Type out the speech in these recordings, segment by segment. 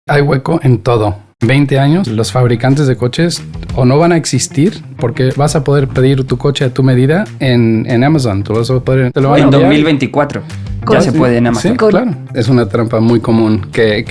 Hay hueco en todo. 20 años, los fabricantes de coches o no van a existir porque vas a poder pedir tu coche a tu medida en Amazon. Tú vas a poder, te lo van a en enviar. 2024 ya se puede en Amazon. Sí, claro. Es una trampa muy común que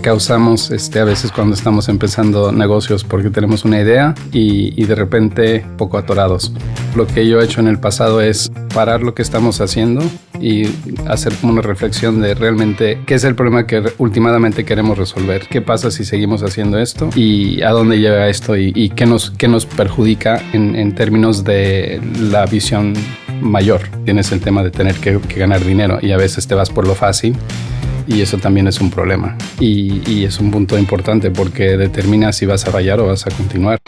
causamos a veces cuando estamos empezando negocios porque tenemos una idea y de repente poco atorados. Lo que yo he hecho en el pasado es parar lo que estamos haciendo y hacer como una reflexión de realmente qué es el problema que últimamente queremos resolver. ¿Qué pasa si seguimos haciendo esto? ¿Y a dónde lleva esto? ¿Y qué nos perjudica en términos de la visión mayor? Tienes el tema de tener que ganar dinero y a veces te vas por lo fácil y eso también es un problema. Y es un punto importante porque determina si vas a fallar o vas a continuar.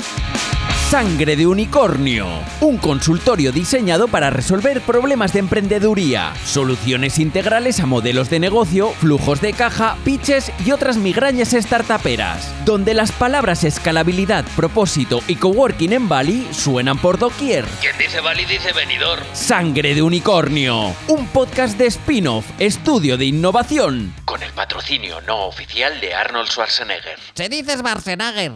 Sangre de Unicornio, un consultorio diseñado para resolver problemas de emprendeduría, soluciones integrales a modelos de negocio, flujos de caja, pitches y otras migrañas startuperas, donde las palabras escalabilidad, propósito y coworking en Bali suenan por doquier. Quien dice Bali dice venidor. Sangre de Unicornio, un podcast de spin-off, estudio de innovación. Con el patrocinio no oficial de Arnold Schwarzenegger. Se dice Schwarzenegger.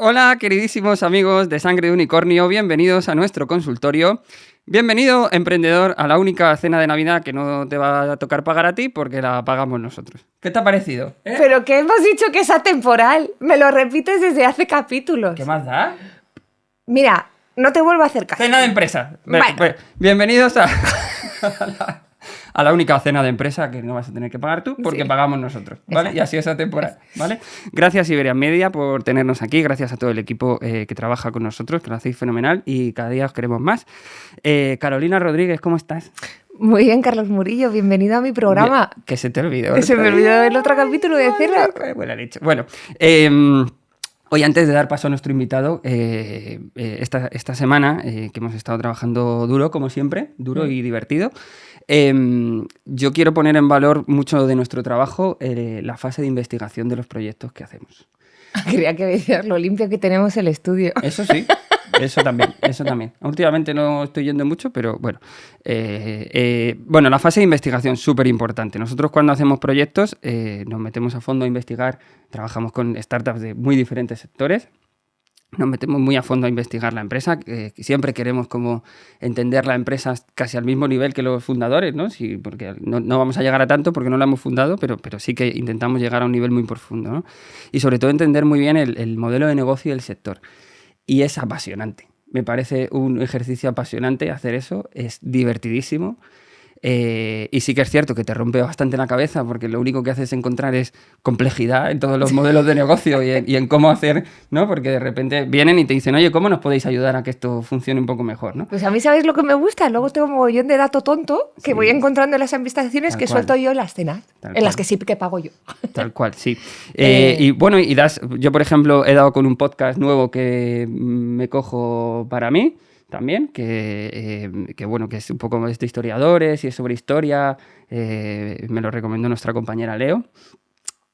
Hola, queridísimos amigos de Sangre de Unicornio, bienvenidos a nuestro consultorio. Bienvenido, emprendedor, a la única cena de Navidad que no te va a tocar pagar a ti porque la pagamos nosotros. ¿Qué te ha parecido? Pero que hemos dicho que es atemporal. Me lo repites desde hace capítulos. ¿Qué más da? Mira, no te vuelvo a acercar. Cena de empresa. Bueno. Bienvenidos a la única cena de empresa que no vas a tener que pagar tú porque Sí. pagamos nosotros, ¿vale? Exacto. Y así es atemporal, ¿vale? Gracias Iberia Media por tenernos aquí, gracias a todo el equipo que trabaja con nosotros, que lo hacéis fenomenal y cada día os queremos más. Carolina Rodríguez, ¿cómo estás? Muy bien, Carlos Murillo, bienvenido a mi programa. Que se te olvidó. Se me olvidó el otro capítulo de decirlo. Buena leche. Bueno, hoy antes de dar paso a nuestro invitado, esta semana que hemos estado trabajando duro, como siempre, duro y divertido, yo quiero poner en valor mucho de nuestro trabajo la fase de investigación de los proyectos que hacemos. Quería que decías lo limpio que tenemos el estudio. Eso sí, eso también. Últimamente no estoy yendo mucho, pero bueno. Bueno, la fase de investigación es súper importante. Nosotros cuando hacemos proyectos nos metemos a fondo a investigar, trabajamos con startups de muy diferentes sectores. Nos metemos muy a fondo a investigar la empresa, siempre queremos como entender la empresa casi al mismo nivel que los fundadores, ¿no? Sí, porque no vamos a llegar a tanto porque no la hemos fundado, pero sí que intentamos llegar a un nivel muy profundo, ¿no? Y sobre todo entender muy bien el modelo de negocio del sector. Y es apasionante. Me parece un ejercicio apasionante hacer eso, es divertidísimo. Y sí que es cierto que te rompe bastante la cabeza porque lo único que haces es encontrar es complejidad en todos los modelos de negocio y en cómo hacer, ¿no? Porque de repente vienen y te dicen, oye, ¿cómo nos podéis ayudar a que esto funcione un poco mejor, ¿no? Pues a mí, ¿sabéis lo que me gusta? Luego tengo un mogollón de dato tonto que Sí. voy encontrando en las investigaciones Tal que cual. suelto yo en las cenas, Tal en las cual. que sí que pago yo. Tal cual, sí. Y bueno, yo por ejemplo he dado con un podcast nuevo que me cojo para mí también, que bueno, que es un poco de historiadores y es sobre historia, me lo recomendó nuestra compañera Leo.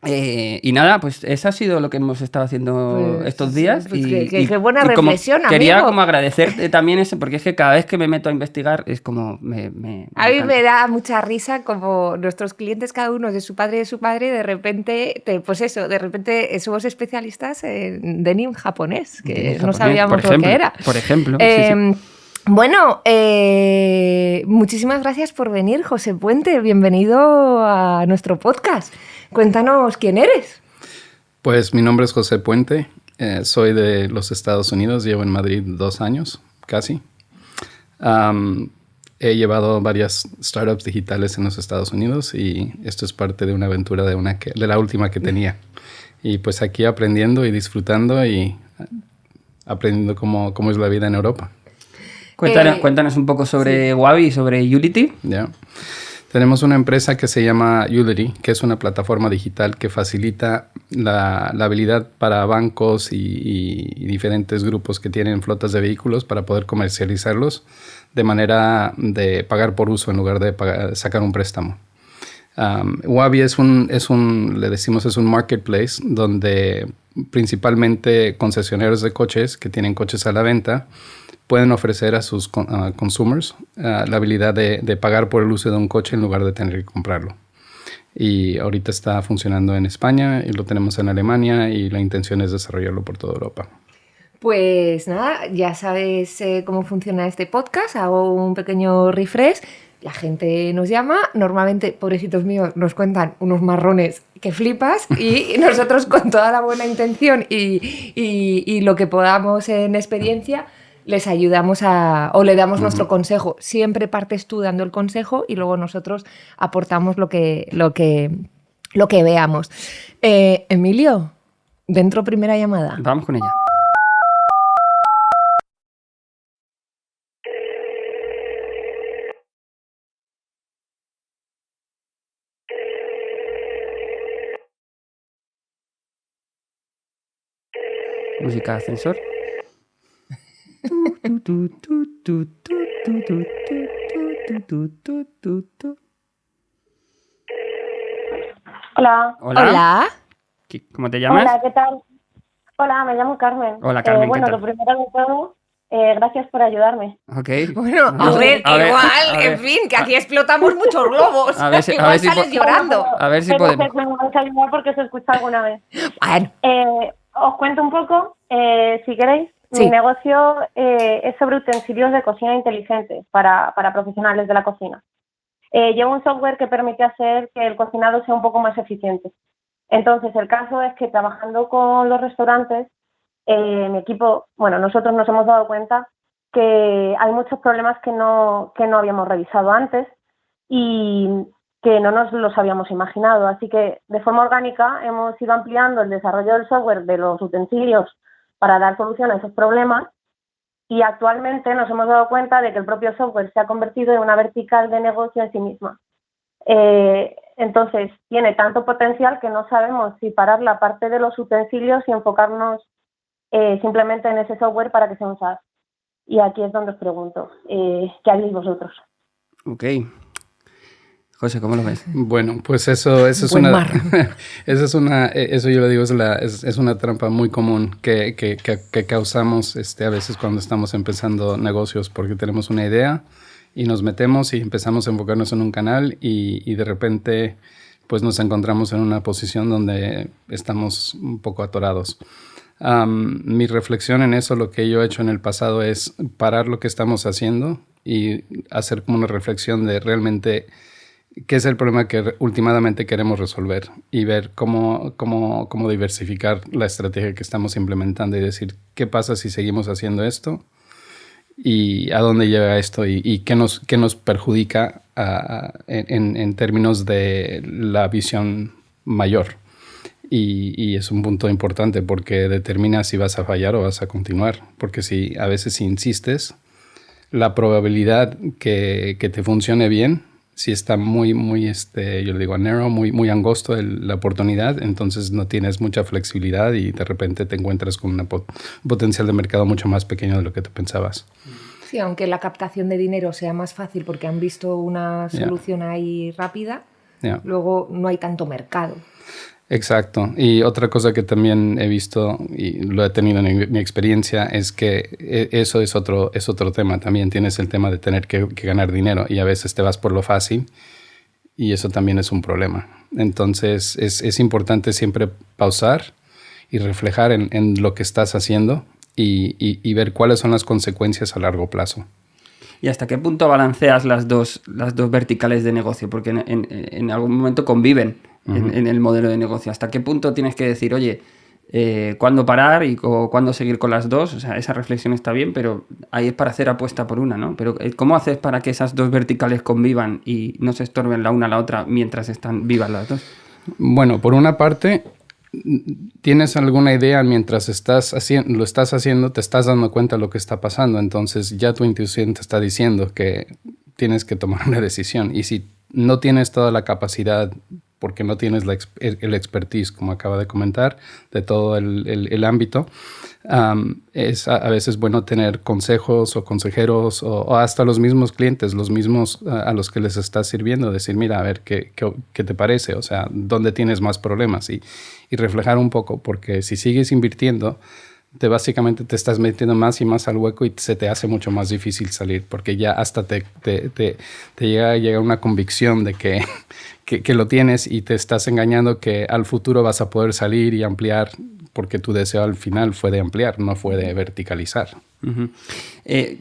Y nada, pues eso ha sido lo que hemos estado haciendo Pues, estos días. pues y qué buena y como reflexión, quería amigo. como agradecerte también eso, porque es que cada vez que me meto a investigar es como me A mí encanta. me da mucha risa como nuestros clientes, cada uno de su padre y de su padre, de repente, de repente somos especialistas en denim japonés, que Denim no japonés, sabíamos por lo que era. Por ejemplo, sí, sí. Bueno, muchísimas gracias por venir, José Puente. Bienvenido a nuestro podcast. Cuéntanos quién eres. Pues mi nombre es José Puente, soy de los Estados Unidos, llevo en Madrid 2 años, casi. He llevado varias startups digitales en los Estados Unidos y esto es parte de una aventura de la última que tenía. Y pues aquí aprendiendo y disfrutando y aprendiendo cómo es la vida en Europa. Cuéntanos un poco sobre Wabi y sobre Unity. ¿Ya? Tenemos una empresa que se llama Udemy, que es una plataforma digital que facilita la habilidad para bancos y diferentes grupos que tienen flotas de vehículos para poder comercializarlos de manera de pagar por uso en lugar de sacar un préstamo. Wabi es un marketplace donde principalmente concesionarios de coches que tienen coches a la venta pueden ofrecer a sus consumers la habilidad de pagar por el uso de un coche en lugar de tener que comprarlo. y ahorita está funcionando en España y lo tenemos en Alemania y la intención es desarrollarlo por toda Europa. Pues nada, ya sabes cómo funciona este podcast, hago un pequeño refresh, la gente nos llama, normalmente, pobrecitos míos, nos cuentan unos marrones que flipas y nosotros con toda la buena intención y lo que podamos en experiencia les ayudamos o le damos nuestro consejo. Siempre partes tú dando el consejo y luego nosotros aportamos lo que veamos. Emilio, dentro primera llamada. Vamos con ella. Música de ascensor. Hola. Hola. ¿Cómo te llamas? Hola, ¿qué tal? Hola, me llamo Carmen. Hola, Carmen, bueno, ¿qué tal? lo primero de todo, gracias por ayudarme. Ok. Bueno, a ver, igual, en fin, que aquí explotamos muchos globos. A ver si sales llorando. A ver si Pero podemos. me vais a ayudar porque se escucha alguna vez. Bueno, Os cuento un poco, si queréis. Sí. Mi negocio es sobre utensilios de cocina inteligentes para profesionales de la cocina. Llevo un software que permite hacer que el cocinado sea un poco más eficiente. Entonces, el caso es que trabajando con los restaurantes, mi equipo, bueno, nosotros nos hemos dado cuenta que hay muchos problemas que no habíamos revisado antes y que no nos los habíamos imaginado. Así que, de forma orgánica, hemos ido ampliando el desarrollo del software de los utensilios para dar solución a esos problemas y actualmente nos hemos dado cuenta de que el propio software se ha convertido en una vertical de negocio en sí misma. Entonces, tiene tanto potencial que no sabemos si parar la parte de los utensilios y enfocarnos simplemente en ese software para que sea un SaaS. Y aquí es donde os pregunto, ¿qué haréis vosotros? Ok. José, ¿cómo lo ves? Bueno, pues eso es Buen una, mar. eso yo le digo es una trampa muy común que causamos a veces cuando estamos empezando negocios porque tenemos una idea y nos metemos y empezamos a enfocarnos en un canal y de repente pues nos encontramos en una posición donde estamos un poco atorados. Mi reflexión en eso, lo que yo he hecho en el pasado es parar lo que estamos haciendo y hacer como una reflexión de realmente qué es el problema que últimamente queremos resolver y ver cómo diversificar la estrategia que estamos implementando y decir qué pasa si seguimos haciendo esto y a dónde llega esto y qué nos perjudica en términos de la visión mayor. Y es un punto importante porque determina si vas a fallar o vas a continuar. Porque si a veces insistes, la probabilidad que te funcione bien, si está muy, yo le digo narrow, muy angosto la oportunidad, entonces no tienes mucha flexibilidad y de repente te encuentras con un potencial de mercado mucho más pequeño de lo que te pensabas. sí, aunque la captación de dinero sea más fácil porque han visto una solución ahí rápida, luego no hay tanto mercado. Exacto. Y otra cosa que también he visto y lo he tenido en mi experiencia es que eso es otro tema. También tienes el tema de tener que ganar dinero y a veces te vas por lo fácil y eso también es un problema. Entonces es importante siempre pausar y reflejar en lo que estás haciendo y ver cuáles son las consecuencias a largo plazo. ¿Y hasta qué punto balanceas las dos verticales de negocio? Porque en algún momento conviven en el modelo de negocio. ¿Hasta qué punto tienes que decir, oye, cuándo parar o cuándo seguir con las dos? O sea, esa reflexión está bien, pero ahí es para hacer apuesta por una, ¿no? Pero ¿cómo haces para que esas dos verticales convivan y no se estorben la una a la otra mientras están vivas las dos? Bueno, por una parte, tienes alguna idea mientras lo estás haciendo, te estás dando cuenta de lo que está pasando. Entonces ya tu intuición te está diciendo que tienes que tomar una decisión. Y si no tienes toda la capacidad, porque no tienes el expertise, como acaba de comentar, de todo el ámbito, es a veces bueno tener consejos o consejeros o hasta los mismos clientes, los mismos a los que les estás sirviendo, decir, mira, a ver, ¿qué te parece? O sea, ¿dónde tienes más problemas? Y reflejar un poco, porque si sigues invirtiendo, básicamente te estás metiendo más y más al hueco y se te hace mucho más difícil salir, porque ya hasta te llega una convicción de que que lo tienes y te estás engañando que al futuro vas a poder salir y ampliar, porque tu deseo al final fue de ampliar, no fue de verticalizar. Uh-huh.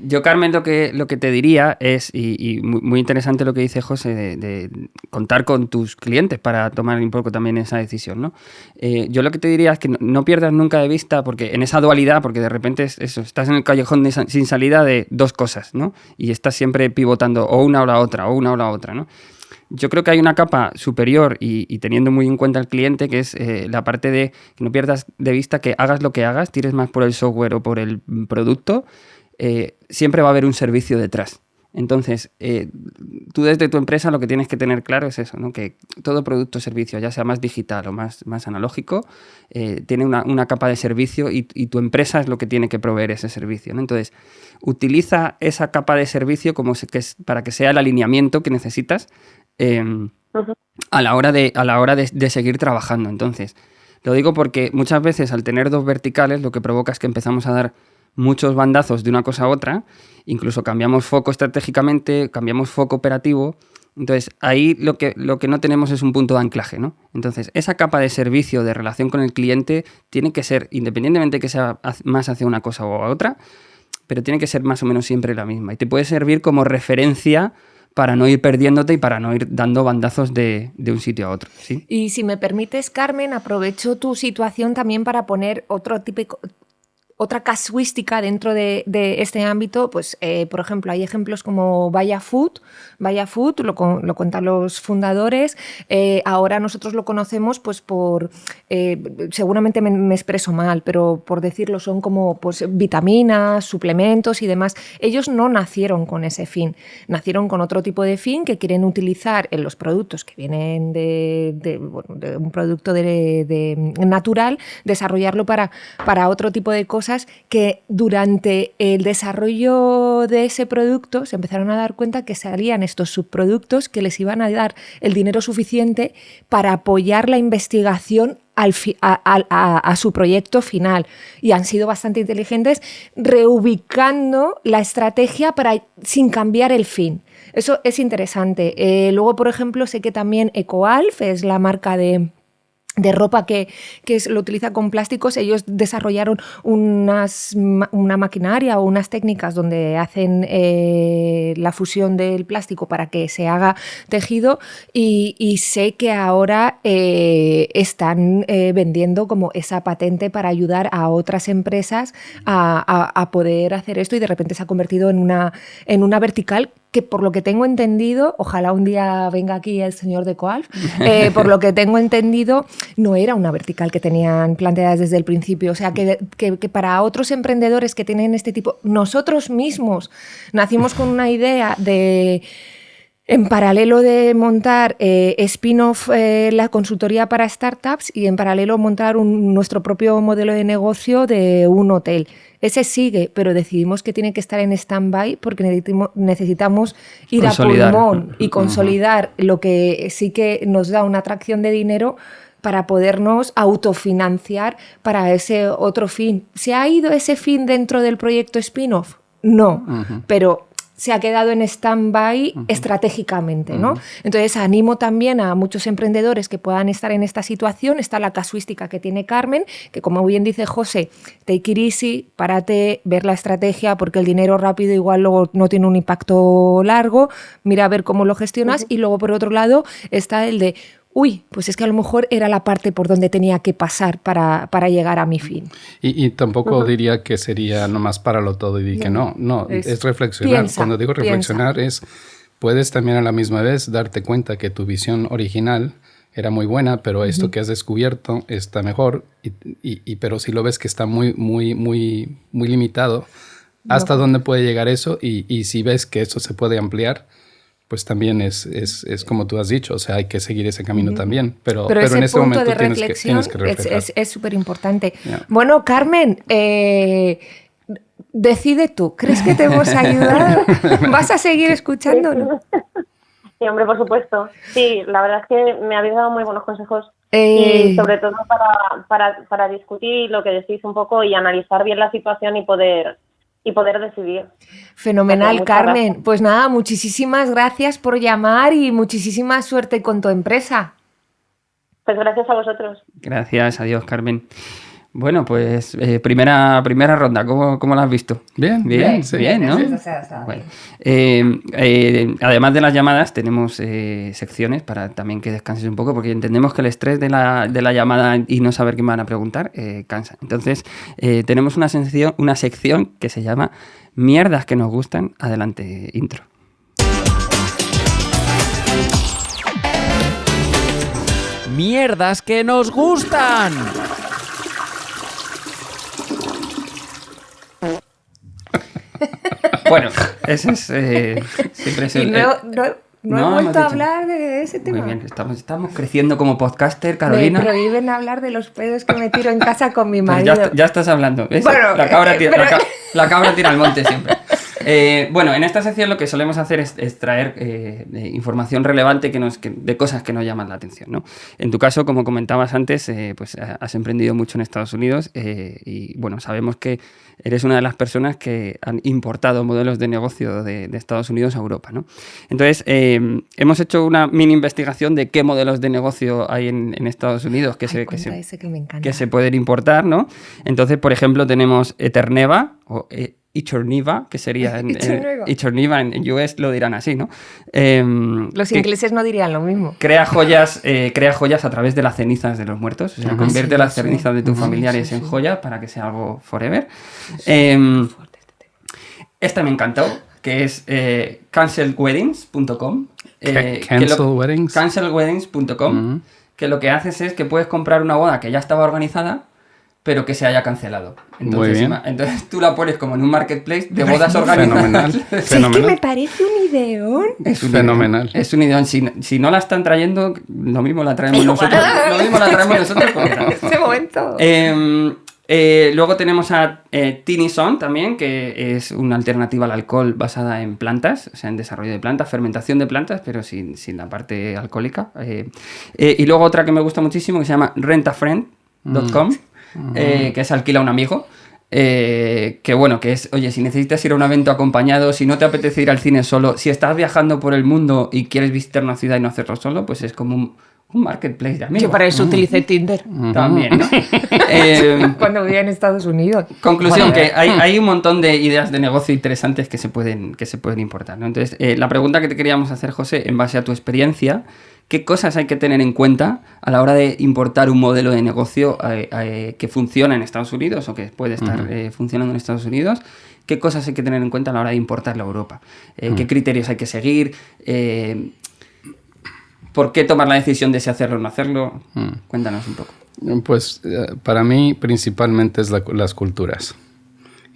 Yo, Carmen, lo que te diría es, y muy interesante lo que dice José, de contar con tus clientes para tomar un poco también esa decisión, ¿no? Yo lo que te diría es que no pierdas nunca de vista, porque en esa dualidad, porque de repente estás en el callejón sin salida de dos cosas, ¿no? Y estás siempre pivotando o una o la otra, ¿no? Yo creo que hay una capa superior y teniendo muy en cuenta al cliente, que es la parte de que no pierdas de vista que hagas lo que hagas, tires más por el software o por el producto, siempre va a haber un servicio detrás. Entonces, tú desde tu empresa lo que tienes que tener claro es eso, ¿no? Que todo producto o servicio, ya sea más digital o más analógico, tiene una capa de servicio y tu empresa es lo que tiene que proveer ese servicio, ¿no? Entonces, utiliza esa capa de servicio para que sea el alineamiento que necesitas a la hora de seguir trabajando. Entonces, lo digo porque muchas veces al tener dos verticales lo que provoca es que empezamos a dar muchos bandazos de una cosa a otra, incluso cambiamos foco estratégicamente, cambiamos foco operativo. Entonces, ahí lo que no tenemos es un punto de anclaje, ¿no? Entonces, esa capa de servicio, de relación con el cliente, tiene que ser, independientemente que sea más hacia una cosa o a otra, pero tiene que ser más o menos siempre la misma. Y te puede servir como referencia para no ir perdiéndote y para no ir dando bandazos de un sitio a otro, ¿sí? Y si me permites, Carmen, aprovecho tu situación también para poner otra casuística dentro de este ámbito. Pues, por ejemplo, hay ejemplos como Vaya Food, lo cuentan los fundadores. Ahora nosotros lo conocemos pues por, seguramente me expreso mal, pero por decirlo, son como pues vitaminas, suplementos y demás. Ellos no nacieron con ese fin, nacieron con otro tipo de fin que quieren utilizar en los productos que vienen de un producto natural, desarrollarlo para otro tipo de cosas que durante el desarrollo de ese producto se empezaron a dar cuenta que salían estos subproductos que les iban a dar el dinero suficiente para apoyar la investigación a su proyecto final, y han sido bastante inteligentes reubicando la estrategia sin cambiar el fin. Eso es interesante. Luego, por ejemplo, sé que también EcoAlf es la marca de ropa que lo utiliza con plásticos. Ellos desarrollaron una maquinaria o unas técnicas donde hacen la fusión del plástico para que se haga tejido, y sé que ahora están vendiendo como esa patente para ayudar a otras empresas a poder hacer esto, y de repente se ha convertido en una vertical que, por lo que tengo entendido, ojalá un día venga aquí el señor de Coalf, por lo que tengo entendido, no era una vertical que tenían planteadas desde el principio. O sea, que para otros emprendedores que tienen este tipo, nosotros mismos nacimos con una idea de, en paralelo de montar spin-off la consultoría para startups, y en paralelo montar nuestro propio modelo de negocio de un hotel. Ese sigue, pero decidimos que tiene que estar en stand-by porque necesitamos ir consolidar. A pulmón y consolidar lo que sí que nos da una atracción de dinero para podernos autofinanciar para ese otro fin. ¿Se ha ido ese fin dentro del proyecto spin-off? No, pero se ha quedado en stand-by estratégicamente, ¿no? Entonces, animo también a muchos emprendedores que puedan estar en esta situación. Está la casuística que tiene Carmen, que, como bien dice José, take it easy, párate, ver la estrategia, porque el dinero rápido igual luego no tiene un impacto largo, mira a ver cómo lo gestionas. Y luego, por otro lado, está el de, pues es que a lo mejor era la parte por donde tenía que pasar para llegar a mi fin. Y tampoco diría que sería nomás páralo todo y di que no. Es reflexionar. Cuando digo reflexionar puedes también a la misma vez darte cuenta que tu visión original era muy buena, pero esto que has descubierto está mejor, pero si lo ves que está muy, muy, muy, muy limitado, ¿hasta dónde puede llegar eso? Y si ves que eso se puede ampliar, pues también es como tú has dicho, o sea, hay que seguir ese camino también. Pero en este momento tienes que reflejar. Es súper importante. Yeah. Bueno, Carmen, decide tú. ¿Crees que te hemos ayudado? ¿Vas a seguir escuchándonos? Sí, hombre, por supuesto. Sí, la verdad es que me habéis dado muy buenos consejos. Y sobre todo para discutir lo que decís un poco y analizar bien la situación y poder y poder decidir. Fenomenal, Muchas Carmen. gracias. Pues nada, muchísimas gracias por llamar y muchísima suerte con tu empresa. Pues gracias a vosotros. Gracias, adiós, Carmen. Bueno, pues primera ronda, ¿cómo la has visto? Bien, sí. Bien, ¿no? Bueno, además de las llamadas, tenemos secciones para también que descanses un poco, porque entendemos que el estrés de la llamada y no saber qué me van a preguntar cansa. Entonces, tenemos una sección que se llama Mierdas que nos gustan. Adelante, intro. ¡Mierdas que nos gustan! Bueno, ese es siempre es Y el... no he hemos vuelto a dicho. hablar de ese tema. Muy bien, estamos creciendo como podcaster, Me Carolina. prohíben hablar de los pedos que me tiro en casa con mi Pues marido. ya estás hablando. ¿Ves? Bueno, la cabra tira, pero- la cabra tira al monte siempre. Bueno, en esta sección lo que solemos hacer es traer información relevante de cosas que nos llaman la atención, ¿no? En tu caso, como comentabas antes, pues has emprendido mucho en Estados Unidos y bueno, sabemos que eres una de las personas que han importado modelos de negocio de Estados Unidos a Europa, ¿no? Entonces, hemos hecho una mini investigación de qué modelos de negocio hay en Estados Unidos Cuenta ese que me encanta. que se pueden importar, ¿no? Entonces, por ejemplo, tenemos Eterneva o Eterniva, que sería Eterniva en US lo dirán así, ¿no? Los que ingleses no dirían lo mismo. crea joyas a través de las cenizas de los muertos, o sea, convierte Sí, las sí. cenizas de tus familiares en joyas para que sea algo forever. Esta me encantó, que es cancelweddings.com. Cancel-weddings. Cancelweddings.com, que lo que haces es que puedes comprar una boda que ya estaba organizada, pero que se haya cancelado. Muy bien. Entonces tú la pones como en un marketplace de bodas organizadas. Fenomenal. Sí, es que Fenomenal. me parece un ideón. Es un Fenomenal. ideón. Es un ideón. Si no la están trayendo, lo mismo la traemos nosotros. Lo mismo la traemos nosotros. En este momento. Luego tenemos a Tinison también, que es una alternativa al alcohol basada en plantas, o sea, en desarrollo de plantas, fermentación de plantas, pero sin la parte alcohólica. Y luego otra que me gusta muchísimo que se llama rentafriend.com, que es alquila a un amigo. Que bueno, que es, oye, si necesitas ir a un evento acompañado, si no te apetece ir al cine solo, si estás viajando por el mundo y quieres visitar una ciudad y no hacerlo solo, pues es como un marketplace de amigos. Yo para eso utilicé Tinder. También, ¿no? Cuando vivía en Estados Unidos. Conclusión, Bueno, que hay un montón de ideas de negocio interesantes que se pueden importar, ¿no? Entonces, la pregunta que te queríamos hacer, José, en base a tu experiencia, ¿qué cosas hay que tener en cuenta a la hora de importar un modelo de negocio que funciona en Estados Unidos o que puede estar funcionando en Estados Unidos? ¿Qué cosas hay que tener en cuenta a la hora de importarlo a Europa? ¿Qué criterios hay que seguir? ¿Por qué tomar la decisión de si hacerlo o no hacerlo? Cuéntanos un poco. Pues para mí principalmente es las culturas.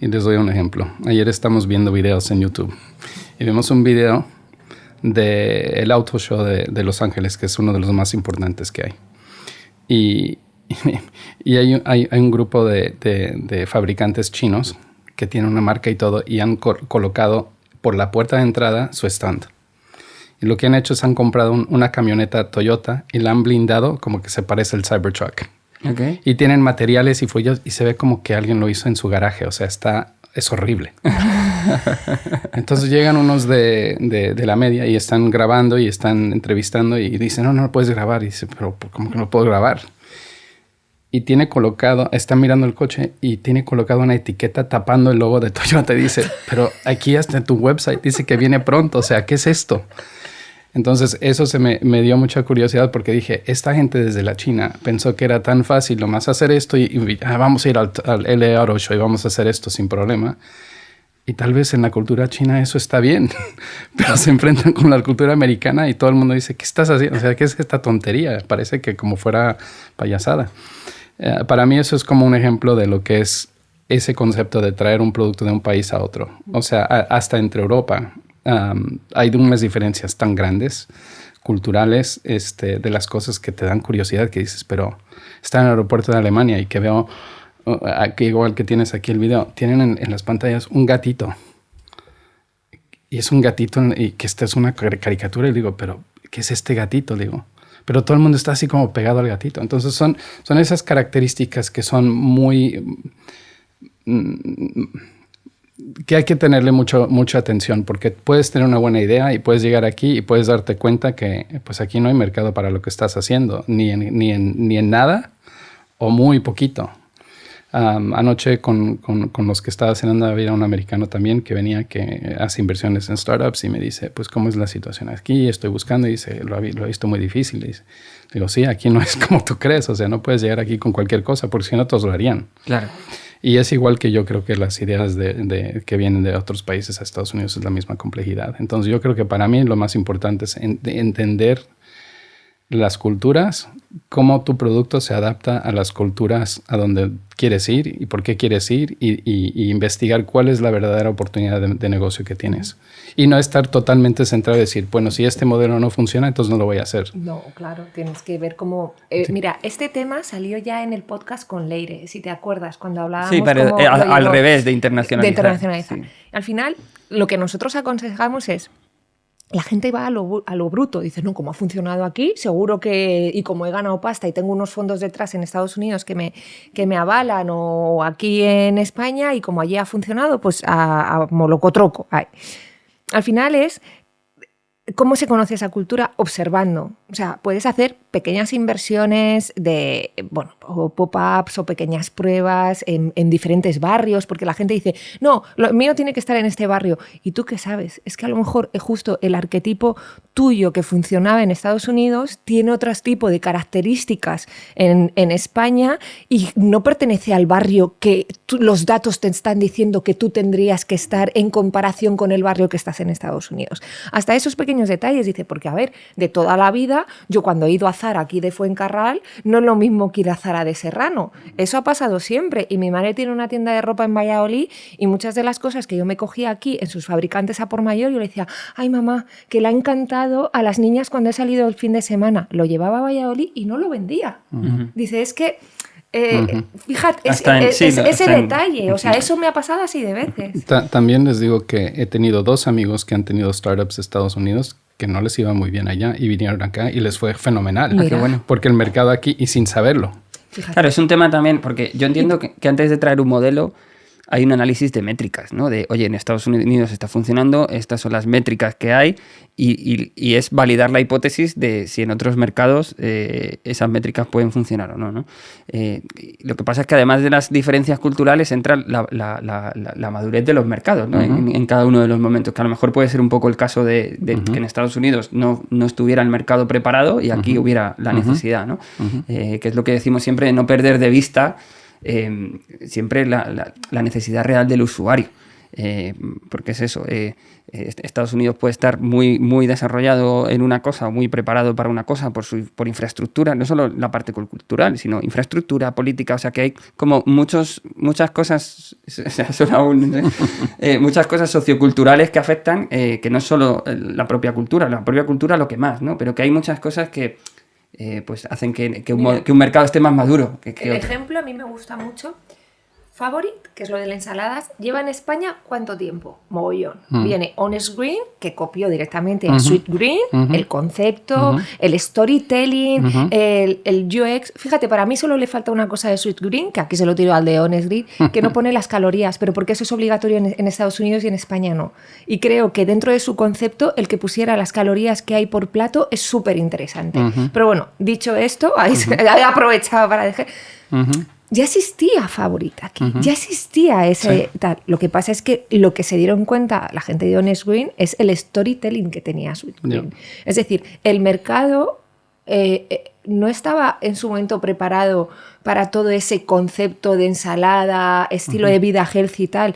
Y les doy un ejemplo. Ayer estamos viendo videos en YouTube y vimos un video del Auto Show de Los Ángeles, que es uno de los más importantes que hay. Y hay un grupo de fabricantes chinos que tienen una marca y todo y han colocado por la puerta de entrada su stand. Y lo que han hecho es han comprado una camioneta Toyota y la han blindado como que se parece al Cybertruck. Okay. Y tienen materiales y follos y se ve como que alguien lo hizo en su garaje. O sea, es horrible. Entonces llegan unos de la media y están grabando y están entrevistando y dicen, no lo puedes grabar. Y dice, pero ¿cómo que no puedo grabar? Y tiene colocado, está mirando el coche y tiene colocado una etiqueta tapando el logo de Toyota. Y dice, pero aquí hasta en tu website dice que viene pronto. O sea, ¿qué es esto? Entonces eso me dio mucha curiosidad porque dije, esta gente desde la China pensó que era tan fácil nomás hacer esto y vamos a ir al LA Auto Show y vamos a hacer esto sin problema. Y tal vez en la cultura china eso está bien, pero se enfrentan con la cultura americana y todo el mundo dice, ¿qué estás haciendo? O sea, ¿qué es esta tontería? Parece que como fuera payasada. Para mí eso es como un ejemplo de lo que es ese concepto de traer un producto de un país a otro. O sea, hasta entre Europa. Hay unas diferencias tan grandes, culturales, de las cosas que te dan curiosidad, que dices, pero está en el aeropuerto de Alemania y que veo, aquí, igual que tienes aquí el video, tienen en las pantallas un gatito. Y es un gatito y que esta es una caricatura y digo, pero ¿qué es este gatito? Digo, pero todo el mundo está así como pegado al gatito. Entonces son esas características que son muy... que hay que tenerle mucha atención, porque puedes tener una buena idea y puedes llegar aquí y puedes darte cuenta que pues aquí no hay mercado para lo que estás haciendo, ni en nada o muy poquito. Anoche con los que estaba cenando había un americano también que venía, que hace inversiones en startups y me dice, pues, ¿cómo es la situación aquí? Estoy buscando y dice, lo he visto muy difícil. Digo, sí, aquí no es como tú crees, o sea, no puedes llegar aquí con cualquier cosa porque si no todos lo harían. Claro. Y es igual que yo creo que las ideas que vienen de otros países a Estados Unidos es la misma complejidad. Entonces yo creo que para mí lo más importante es entender las culturas, cómo tu producto se adapta a las culturas a donde quieres ir y por qué quieres ir y investigar cuál es la verdadera oportunidad de negocio que tienes. Y no estar totalmente centrado y decir, bueno, si este modelo no funciona, entonces no lo voy a hacer. No, claro, tienes que ver cómo... Sí. Mira, este tema salió ya en el podcast con Leire, si te acuerdas, cuando hablábamos... Sí, pero al revés, de internacionalizar. De internacionalizar. Sí. Al final, lo que nosotros aconsejamos es... La gente va a lo bruto, dice, no, como ha funcionado aquí, seguro que, y como he ganado pasta y tengo unos fondos detrás en Estados Unidos que me avalan, o aquí en España, y como allí ha funcionado, pues a molocotroco. Ay. Al final es, ¿cómo se conoce esa cultura? Observando. O sea, puedes hacer pequeñas inversiones de, bueno, o pop-ups o pequeñas pruebas en diferentes barrios, porque la gente dice, no, lo mío tiene que estar en este barrio. ¿Y tú qué sabes? Es que a lo mejor justo el arquetipo tuyo que funcionaba en Estados Unidos tiene otro tipo de características en España y no pertenece al barrio que los datos te están diciendo que tú tendrías que estar en comparación con el barrio que estás en Estados Unidos. Hasta esos pequeños detalles, dice, porque a ver, de toda la vida, yo cuando he ido a Zara aquí de Fuencarral, no es lo mismo que ir a Zara de Serrano. Eso ha pasado siempre. Y mi madre tiene una tienda de ropa en Valladolid y muchas de las cosas que yo me cogía aquí en sus fabricantes a por mayor, yo le decía, ay mamá, que le ha encantado a las niñas cuando he salido el fin de semana. Lo llevaba a Valladolid y no lo vendía. Dice, es que fíjate, ese detalle, o sea, eso me ha pasado así de veces. También les digo que he tenido 2 amigos que han tenido startups de Estados Unidos que no les iba muy bien allá y vinieron acá y les fue fenomenal. Qué bueno. Porque el mercado aquí, y sin saberlo. Fíjate. Claro, es un tema también, porque yo entiendo que antes de traer un modelo hay un análisis de métricas, ¿no? De, oye, en Estados Unidos está funcionando, estas son las métricas que hay, y es validar la hipótesis de si en otros mercados esas métricas pueden funcionar o no, ¿no? Lo que pasa es que además de las diferencias culturales entra la madurez de los mercados, ¿no? En cada uno de los momentos, que a lo mejor puede ser un poco el caso de que en Estados Unidos no estuviera el mercado preparado y aquí hubiera la necesidad, ¿no? Que es lo que decimos siempre, de no perder de vista siempre la necesidad real del usuario, porque es eso, Estados Unidos puede estar muy, muy desarrollado en una cosa, muy preparado para una cosa por infraestructura, no solo la parte cultural, sino infraestructura, política, o sea que hay como muchas cosas, muchas cosas socioculturales que afectan, que no es solo la propia cultura lo que más, ¿no? Pero que hay muchas cosas que pues hacen que un mercado esté más maduro que el otro. ejemplo a mí me gusta mucho. Favorite, que es lo de las ensaladas, lleva en España ¿cuánto tiempo? Mogollón. Viene Honest Green, que copió directamente a Sweet Green, el concepto, el storytelling, el UX. Fíjate, para mí solo le falta una cosa de Sweet Green, que aquí se lo tiro al de Honest Green, que no pone las calorías, pero porque eso es obligatorio en Estados Unidos y en España no. Y creo que dentro de su concepto, el que pusiera las calorías que hay por plato es súper interesante. Pero bueno, dicho esto, he aprovechado para dejar... Ya existía Favorite aquí, ya existía ese tal. Lo que pasa es que lo que se dieron cuenta la gente de Honest Green es el storytelling que tenía Sweet Green. Es decir, el mercado no estaba en su momento preparado para todo ese concepto de ensalada, estilo de vida healthy y tal.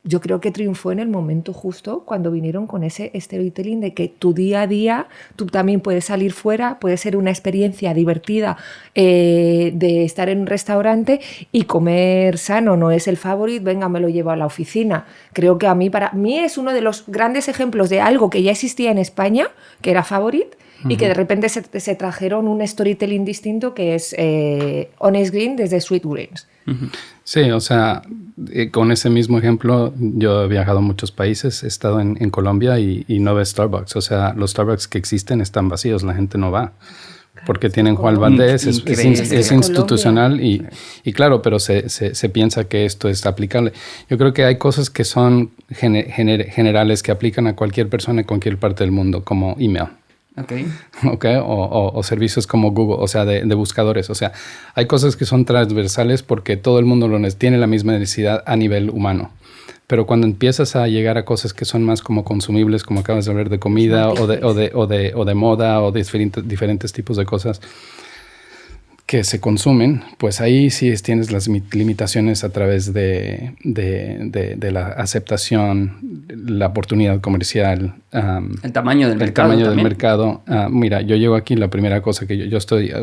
Yo creo que triunfó en el momento justo cuando vinieron con ese storytelling de que tu día a día tú también puedes salir fuera, puede ser una experiencia divertida de estar en un restaurante y comer sano, no es el Favorite, venga, me lo llevo a la oficina. Creo que para mí es uno de los grandes ejemplos de algo que ya existía en España, que era Favorite, y que de repente se trajeron un storytelling distinto que es Honest Green desde Sweet Greens. Sí, o sea, con ese mismo ejemplo, yo he viajado a muchos países, he estado en Colombia y no ves Starbucks. O sea, los Starbucks que existen están vacíos, la gente no va. porque tienen Juan Valdés, es institucional y claro, pero se piensa que esto es aplicable. Yo creo que hay cosas que son generales que aplican a cualquier persona en cualquier parte del mundo, como email. Okay. O servicios como Google, o sea, de buscadores. O sea, hay cosas que son transversales porque todo el mundo tiene la misma necesidad a nivel humano. Pero cuando empiezas a llegar a cosas que son más como consumibles, como acabas de hablar de comida o de moda o de diferentes tipos de cosas que se consumen, pues ahí sí tienes las limitaciones a través de la aceptación, la oportunidad comercial. El tamaño del mercado. El tamaño del mercado. Mira, yo llego aquí, la primera cosa que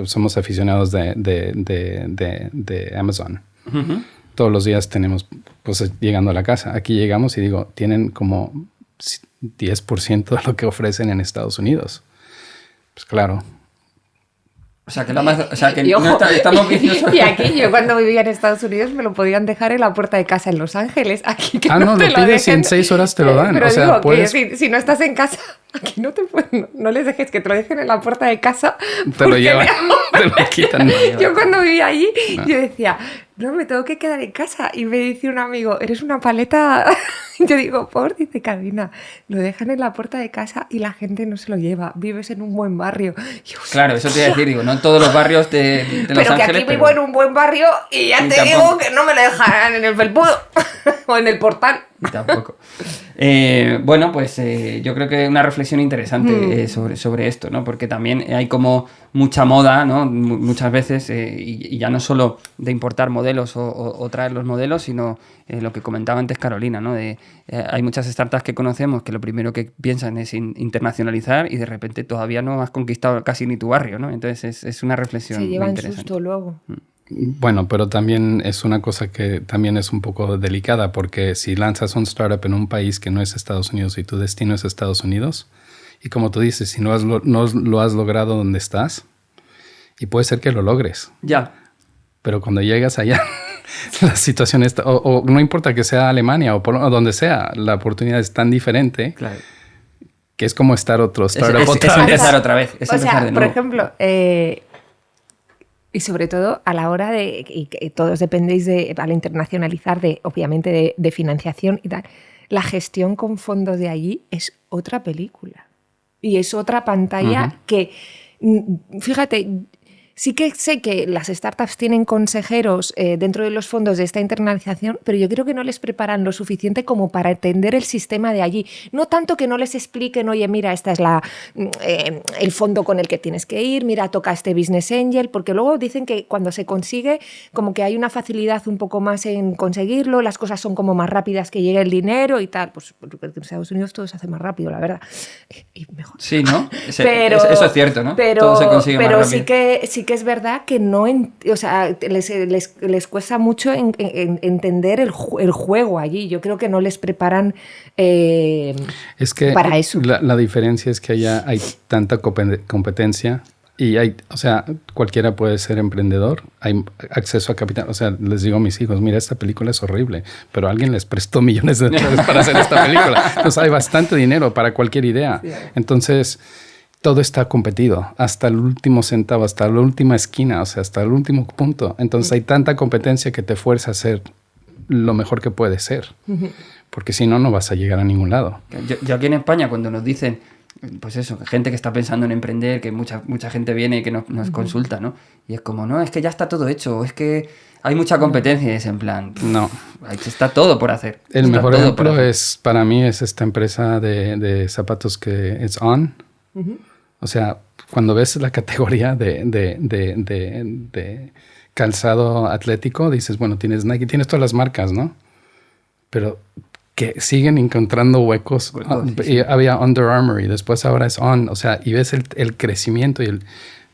somos aficionados de Amazon. Uh-huh. Todos los días tenemos, pues llegando a la casa. Aquí llegamos y digo, tienen como 10% de lo que ofrecen en Estados Unidos. Pues claro. O sea, que estamos viendo... Y aquí, yo cuando vivía en Estados Unidos me lo podían dejar en la puerta de casa en Los Ángeles. Aquí que no, lo pides y en 6 horas te lo dan. Pero o sea, digo, puedes... que si no estás en casa, aquí no les dejes que te lo dejen en la puerta de casa. Te lo llevan, te lo quitan. Yo cuando vivía allí, yo decía, no, me tengo que quedar en casa. Y me dice un amigo, eres una paleta. Yo digo, dice Carolina, lo dejan en la puerta de casa y la gente no se lo lleva. Vives en un buen barrio. Yo, claro, eso te iba a decir, digo, no en todos los barrios de Los Ángeles. Pero que aquí vivo en un buen barrio y ya te digo que no me lo dejan en el felpudo o en el portal. Y tampoco. Bueno, pues yo creo que una reflexión interesante sobre esto, ¿no? Porque también hay como mucha moda, ¿no? Muchas veces, y ya no solo de importar modelos o traer los modelos, sino lo que comentaba antes Carolina, ¿no? Hay muchas startups que conocemos que lo primero que piensan es internacionalizar y de repente todavía no has conquistado casi ni tu barrio, ¿no? Entonces es una reflexión se llevan interesante. susto luego. Bueno, pero también es una cosa que también es un poco delicada porque si lanzas un startup en un país que no es Estados Unidos y tu destino es Estados Unidos, y como tú dices, si no lo has logrado donde estás, y puede ser que lo logres. Ya. Pero cuando llegas allá, la situación está... O no importa que sea Alemania o donde sea, la oportunidad es tan diferente, claro, que es como estar otro startup. Es empezar otra vez. Es empezar de nuevo. Por ejemplo... Y sobre todo a la hora de, y que todos dependéis al internacionalizar, obviamente de financiación y tal, la gestión con fondos de allí es otra película. Y es otra pantalla que, fíjate, sí que sé que las startups tienen consejeros dentro de los fondos de esta internalización, pero yo creo que no les preparan lo suficiente como para entender el sistema de allí. No tanto que no les expliquen, oye, mira, esta es el fondo con el que tienes que ir, mira, toca este business angel, porque luego dicen que cuando se consigue, como que hay una facilidad un poco más en conseguirlo, las cosas son como más rápidas que llegue el dinero y tal. Pues porque en Estados Unidos todo se hace más rápido, la verdad. Y mejor. Sí, ¿no? Eso es cierto, ¿no? Todo se consigue más rápido. Pero sí que es verdad que no, o sea, les cuesta mucho entender el juego allí. Yo creo que no les preparan es que para eso. La diferencia es que allá hay tanta competencia y o sea, cualquiera puede ser emprendedor, hay acceso a capital. O sea, les digo a mis hijos, mira, esta película es horrible, pero alguien les prestó millones de dólares para hacer esta película. Entonces hay bastante dinero para cualquier idea. Entonces... todo está competido, hasta el último centavo, hasta la última esquina, o sea, hasta el último punto. Entonces hay tanta competencia que te fuerza a ser lo mejor que puedes ser. Porque si no, no vas a llegar a ningún lado. Yo aquí en España, cuando nos dicen, pues eso, gente que está pensando en emprender, que mucha gente viene y que nos consulta, ¿no? Y es como, no, es que ya está todo hecho, es que hay mucha competencia y es en plan... No. Está todo por hacer. El mejor ejemplo para mí es esta empresa de zapatos que es On. O sea, cuando ves la categoría de calzado atlético, dices, bueno, tienes Nike, tienes todas las marcas, ¿no? Pero que siguen encontrando huecos. Sí. Había Under Armour y después ahora es On. O sea, y ves el crecimiento y el...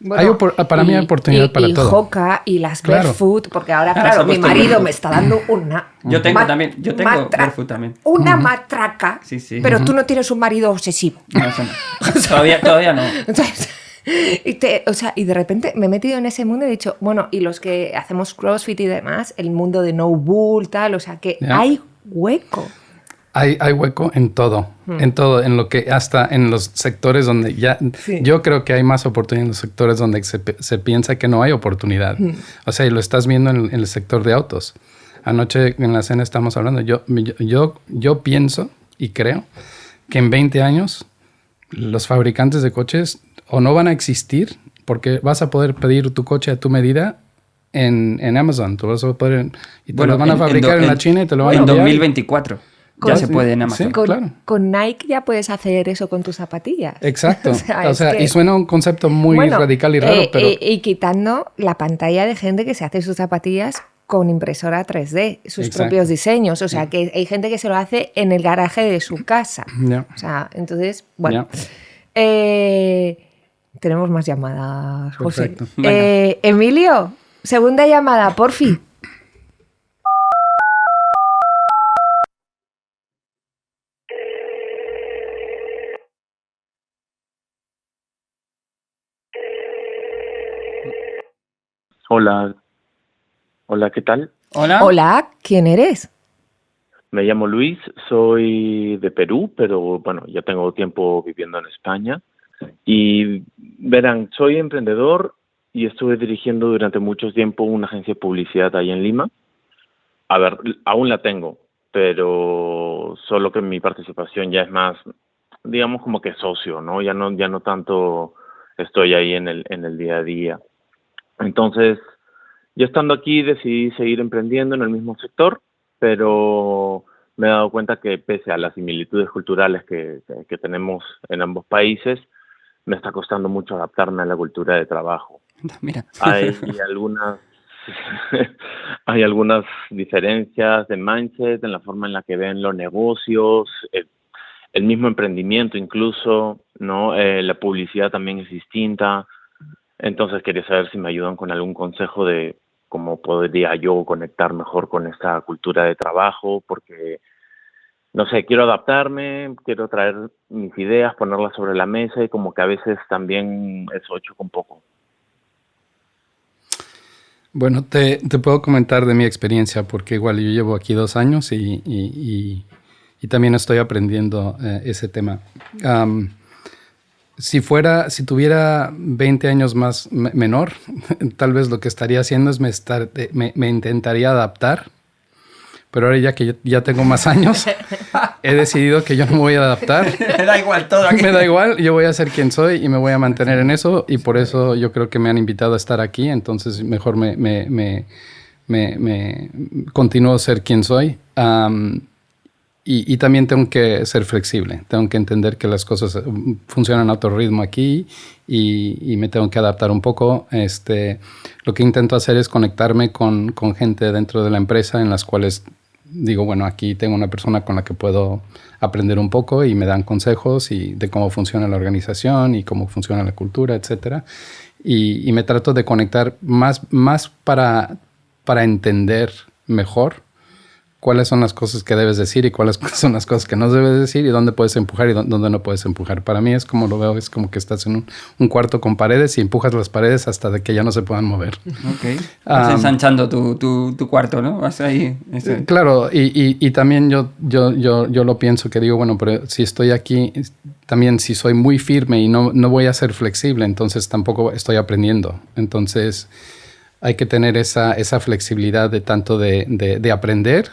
Bueno, para mí hay oportunidad para todo. Y Hoka y las Barefoot, porque ahora, claro, mi marido me está dando una... Yo tengo Barefoot también. Una matraca, sí. Pero tú no tienes un marido obsesivo. No, eso no. Todavía no. Entonces, y de repente me he metido en ese mundo y he dicho, bueno, y los que hacemos CrossFit y demás, el mundo de no bull, tal, o sea, que hay hueco. Hay hueco en todo, en lo que hasta en los sectores donde ya, yo creo que hay más oportunidad en los sectores donde se piensa que no hay oportunidad. O sea, y lo estás viendo en el sector de autos. Anoche en la cena estamos hablando, yo pienso y creo que en 20 años los fabricantes de coches o no van a existir porque vas a poder pedir tu coche a tu medida en Amazon. Tú vas a poder, y te lo van a fabricar en la China y te lo van a enviar. En 2024 ya se puede en Amazon. Sí, claro. Con Nike ya puedes hacer eso con tus zapatillas. Exacto. o sea, y suena un concepto muy radical y raro, pero... Y quitando la pantalla de gente que se hace sus zapatillas con impresora 3D, sus propios diseños. O sea, que hay gente que se lo hace en el garaje de su casa. O sea, entonces, bueno. Tenemos más llamadas, José. Emilio, segunda llamada, porfi. Hola. Hola, ¿qué tal? Hola, ¿quién eres? Me llamo Luis, soy de Perú, pero bueno, ya tengo tiempo viviendo en España. Y verán, soy emprendedor y estuve dirigiendo durante mucho tiempo una agencia de publicidad ahí en Lima. A ver, aún la tengo, pero solo que mi participación ya es más, digamos, como que socio, ¿no? Ya no tanto estoy ahí en el día a día. Entonces, yo estando aquí decidí seguir emprendiendo en el mismo sector, pero me he dado cuenta que pese a las similitudes culturales que tenemos en ambos países, me está costando mucho adaptarme a la cultura de trabajo. Mira. Hay algunas diferencias de mindset en la forma en la que ven los negocios, el mismo emprendimiento incluso, ¿no? La publicidad también es distinta. Entonces quería saber si me ayudan con algún consejo de cómo podría yo conectar mejor con esta cultura de trabajo, porque, no sé, quiero adaptarme, quiero traer mis ideas, ponerlas sobre la mesa y como que a veces también eso choca un poco. Bueno, te puedo comentar de mi experiencia, porque igual yo llevo aquí 2 años y también estoy aprendiendo ese tema. Si tuviera 20 años más menor, tal vez lo que estaría haciendo es me intentaría adaptar, pero ahora ya que ya tengo más años, he decidido que yo no me voy a adaptar. Me da igual todo aquí. Me da igual, yo voy a ser quien soy y me voy a mantener en eso, y por eso yo creo que me han invitado a estar aquí, entonces mejor me continúo a ser quien soy. Y también tengo que ser flexible, tengo que entender que las cosas funcionan a otro ritmo aquí y me tengo que adaptar un poco. Lo que intento hacer es conectarme con gente dentro de la empresa en las cuales digo, bueno, aquí tengo una persona con la que puedo aprender un poco y me dan consejos de cómo funciona la organización y cómo funciona la cultura, etcétera. Y me trato de conectar más para entender mejor cuáles son las cosas que debes decir y cuáles son las cosas que no debes decir y dónde puedes empujar y dónde no puedes empujar. Para mí es como lo veo, es como que estás en un cuarto con paredes y empujas las paredes hasta de que ya no se puedan mover. Ok. Vas ensanchando tu cuarto, ¿no? Vas ahí. Claro, y también yo lo pienso que digo, bueno, pero si estoy aquí, también si soy muy firme y no voy a ser flexible, entonces tampoco estoy aprendiendo. Entonces hay que tener esa flexibilidad de tanto de aprender,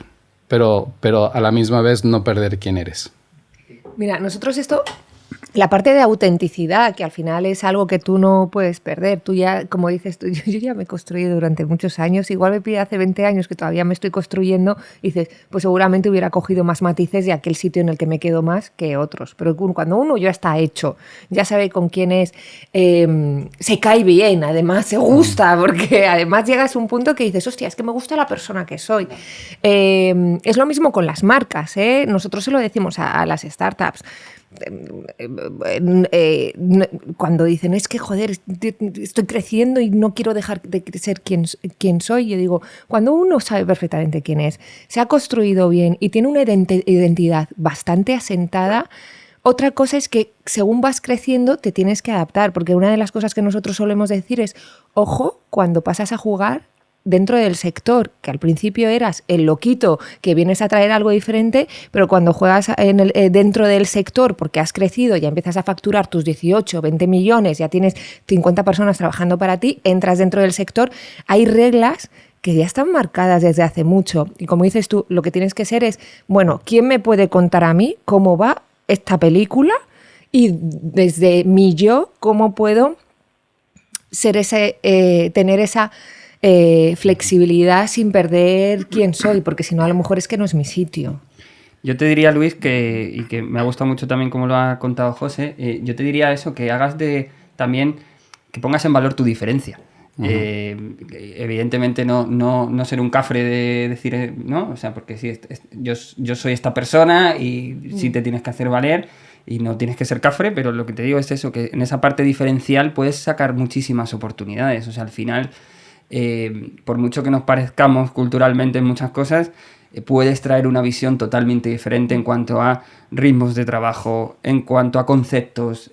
pero a la misma vez no perder quién eres. Mira, nosotros la parte de autenticidad, que al final es algo que tú no puedes perder. Tú ya, como dices tú, yo ya me he construido durante muchos años. Igual me pide hace 20 años que todavía me estoy construyendo. Y dices, pues seguramente hubiera cogido más matices de aquel sitio en el que me quedo más que otros. Pero cuando uno ya está hecho, ya sabe con quién es, se cae bien, además se gusta, porque además llegas a un punto que dices, hostia, es que me gusta la persona que soy. Es lo mismo con las marcas, ¿eh? Nosotros se lo decimos a las startups. Cuando dicen, es que joder, estoy creciendo y no quiero dejar de ser quien soy, yo digo, cuando uno sabe perfectamente quién es, se ha construido bien y tiene una identidad bastante asentada, otra cosa es que según vas creciendo te tienes que adaptar, porque una de las cosas que nosotros solemos decir es, ojo, cuando pasas a jugar dentro del sector, que al principio eras el loquito que vienes a traer algo diferente, pero cuando juegas dentro del sector, porque has crecido, ya empiezas a facturar tus 18, 20 millones, ya tienes 50 personas trabajando para ti, entras dentro del sector, hay reglas que ya están marcadas desde hace mucho. Y como dices tú, lo que tienes que ser es, bueno, ¿quién me puede contar a mí cómo va esta película? Y desde mi yo, ¿cómo puedo ser tener esa flexibilidad sin perder quién soy? Porque si no, a lo mejor es que no es mi sitio. Yo te diría, Luis, y que me ha gustado mucho también como lo ha contado José, yo te diría eso, que hagas también, que pongas en valor tu diferencia. Uh-huh. Evidentemente no ser un cafre de decir, ¿no? O sea, porque sí, yo soy esta persona y sí te tienes que hacer valer y no tienes que ser cafre, pero lo que te digo es eso, que en esa parte diferencial puedes sacar muchísimas oportunidades. O sea, al final, por mucho que nos parezcamos culturalmente en muchas cosas, puedes traer una visión totalmente diferente en cuanto a ritmos de trabajo, en cuanto a conceptos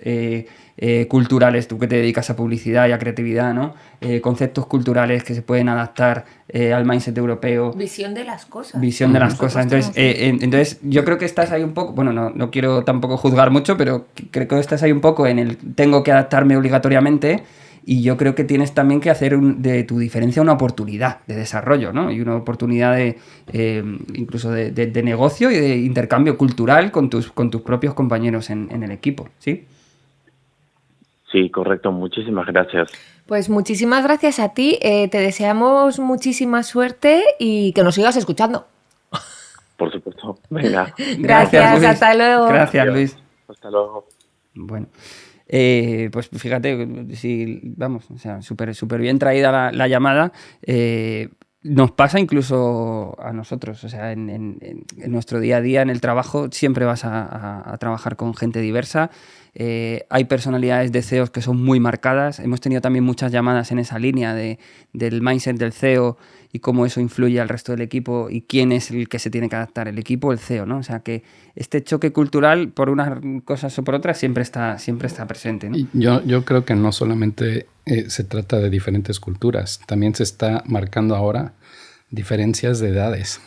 culturales, tú que te dedicas a publicidad y a creatividad, ¿no? Conceptos culturales que se pueden adaptar al mindset europeo. Visión de las cosas. Visión de las cosas. Entonces, yo creo que estás ahí un poco, bueno, no quiero tampoco juzgar mucho, pero creo que estás ahí un poco en el tengo que adaptarme obligatoriamente. Y yo creo que tienes también que hacer de tu diferencia una oportunidad de desarrollo, ¿no? Y una oportunidad incluso de negocio y de intercambio cultural con tus propios compañeros en el equipo, ¿sí? Sí, correcto. Muchísimas gracias. Pues muchísimas gracias a ti. Te deseamos muchísima suerte y que nos sigas escuchando. Por supuesto. Venga. Gracias, Luis. Hasta luego. Gracias, Luis. Hasta luego. Bueno. Pues fíjate, sí, vamos, o sea, súper bien traída la llamada. Nos pasa incluso a nosotros, o sea, en nuestro día a día, en el trabajo, siempre vas a trabajar con gente diversa. Hay personalidades de CEOs que son muy marcadas. Hemos tenido también muchas llamadas en esa línea del mindset del CEO y cómo eso influye al resto del equipo y quién es el que se tiene que adaptar, el equipo o el CEO, ¿no? O sea, que este choque cultural, por unas cosas o por otras, siempre está presente, ¿no? Yo creo que no solamente se trata de diferentes culturas, también se está marcando ahora diferencias de edades.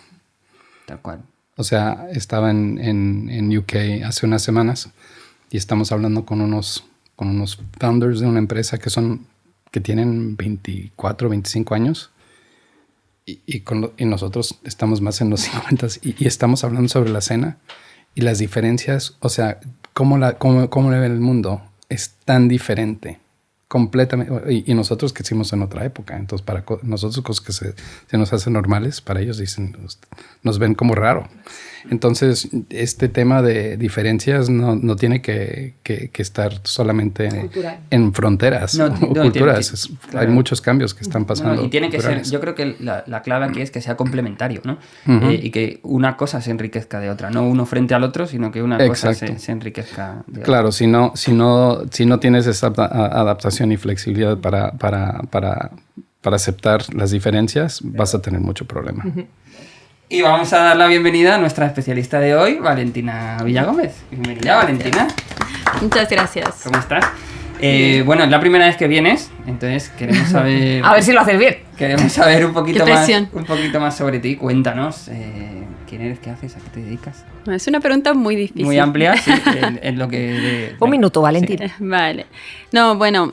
Tal cual. O sea, estaba en UK hace unas semanas y estamos hablando con unos founders de una empresa que tienen 24, 25 años y nosotros estamos más en los 50 y estamos hablando sobre la cena y las diferencias, o sea, cómo le ven el mundo es tan diferente. Completamente. Y nosotros que hicimos en otra época. Entonces, para nosotros cosas que se nos hacen normales, para ellos nos ven como raro. Entonces, este tema de diferencias no tiene que estar solamente en fronteras o culturas. Claro. Hay muchos cambios que están pasando. Y tiene que ser, yo creo que la clave aquí es que sea complementario, ¿no? Uh-huh. Y que una cosa se enriquezca de otra. No uno frente al otro, sino que una cosa se enriquezca de otra. Claro, si no tienes esa adaptación y flexibilidad para aceptar las diferencias, vas a tener mucho problema. Uh-huh. Y vamos a dar la bienvenida a nuestra especialista de hoy, Valentina Villagómez. Bienvenida, Valentina. Muchas gracias. ¿Cómo estás? Bueno, es la primera vez que vienes, entonces queremos saber... A ver si lo haces bien. Queremos saber un poquito más sobre ti. Cuéntanos, ¿quién eres? ¿Qué haces? ¿A qué te dedicas? Es una pregunta muy difícil. Muy amplia, sí, en lo que... Un minuto, Valentina. Sí. Vale. No, bueno,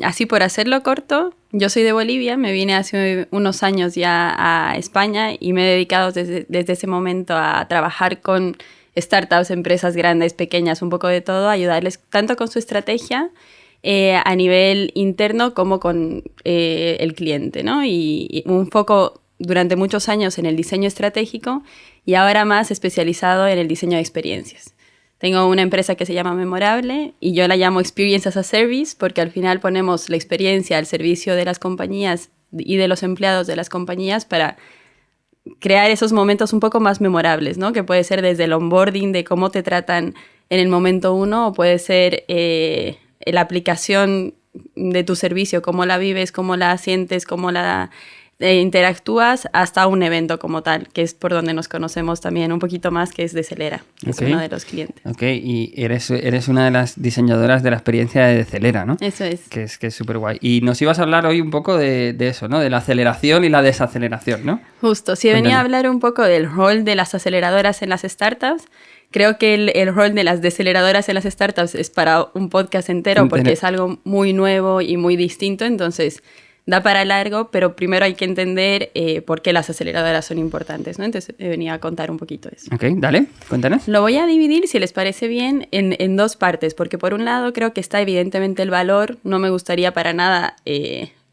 así por hacerlo corto, yo soy de Bolivia, me vine hace unos años ya a España y me he dedicado desde ese momento a trabajar con startups, empresas grandes, pequeñas, un poco de todo, ayudarles tanto con su estrategia a nivel interno como con el cliente, ¿no? Y un foco durante muchos años en el diseño estratégico y ahora más especializado en el diseño de experiencias. Tengo una empresa que se llama Memorable y yo la llamo Experience as a Service porque al final ponemos la experiencia al servicio de las compañías y de los empleados de las compañías para crear esos momentos un poco más memorables, ¿no? Que puede ser desde el onboarding de cómo te tratan en el momento uno o puede ser la aplicación de tu servicio, cómo la vives, cómo la sientes, cómo la interactúas hasta un evento como tal, que es por donde nos conocemos también un poquito más, que es Decelera, que es uno de los clientes. Ok, y eres una de las diseñadoras de la experiencia de Decelera, ¿no? Eso es. Que es súper guay. Y nos ibas a hablar hoy un poco de eso, ¿no? De la aceleración y la desaceleración, ¿no? Justo, sí, venía a hablar un poco del rol de las aceleradoras en las startups. Creo que el rol de las deceleradoras en las startups es para un podcast entero, porque es algo muy nuevo y muy distinto, entonces da para largo, pero primero hay que entender por qué las aceleradoras son importantes, ¿no? Entonces venía a contar un poquito eso. Ok, dale, cuéntanos. Lo voy a dividir, si les parece bien, en dos partes, porque por un lado creo que está evidentemente el valor. No me gustaría para nada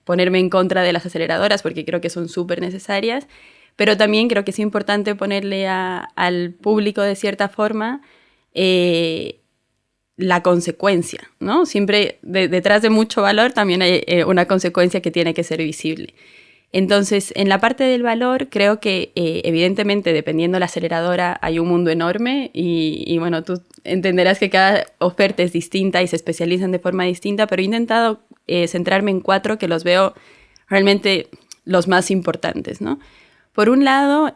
ponerme en contra de las aceleradoras, porque creo que son súper necesarias, pero también creo que es importante ponerle al público de cierta forma la consecuencia, ¿no? Siempre detrás de mucho valor también hay una consecuencia que tiene que ser visible. Entonces, en la parte del valor, creo que evidentemente, dependiendo de la aceleradora, hay un mundo enorme y bueno, tú entenderás que cada oferta es distinta y se especializan de forma distinta, pero he intentado centrarme en 4 que los veo realmente los más importantes, ¿no? Por un lado,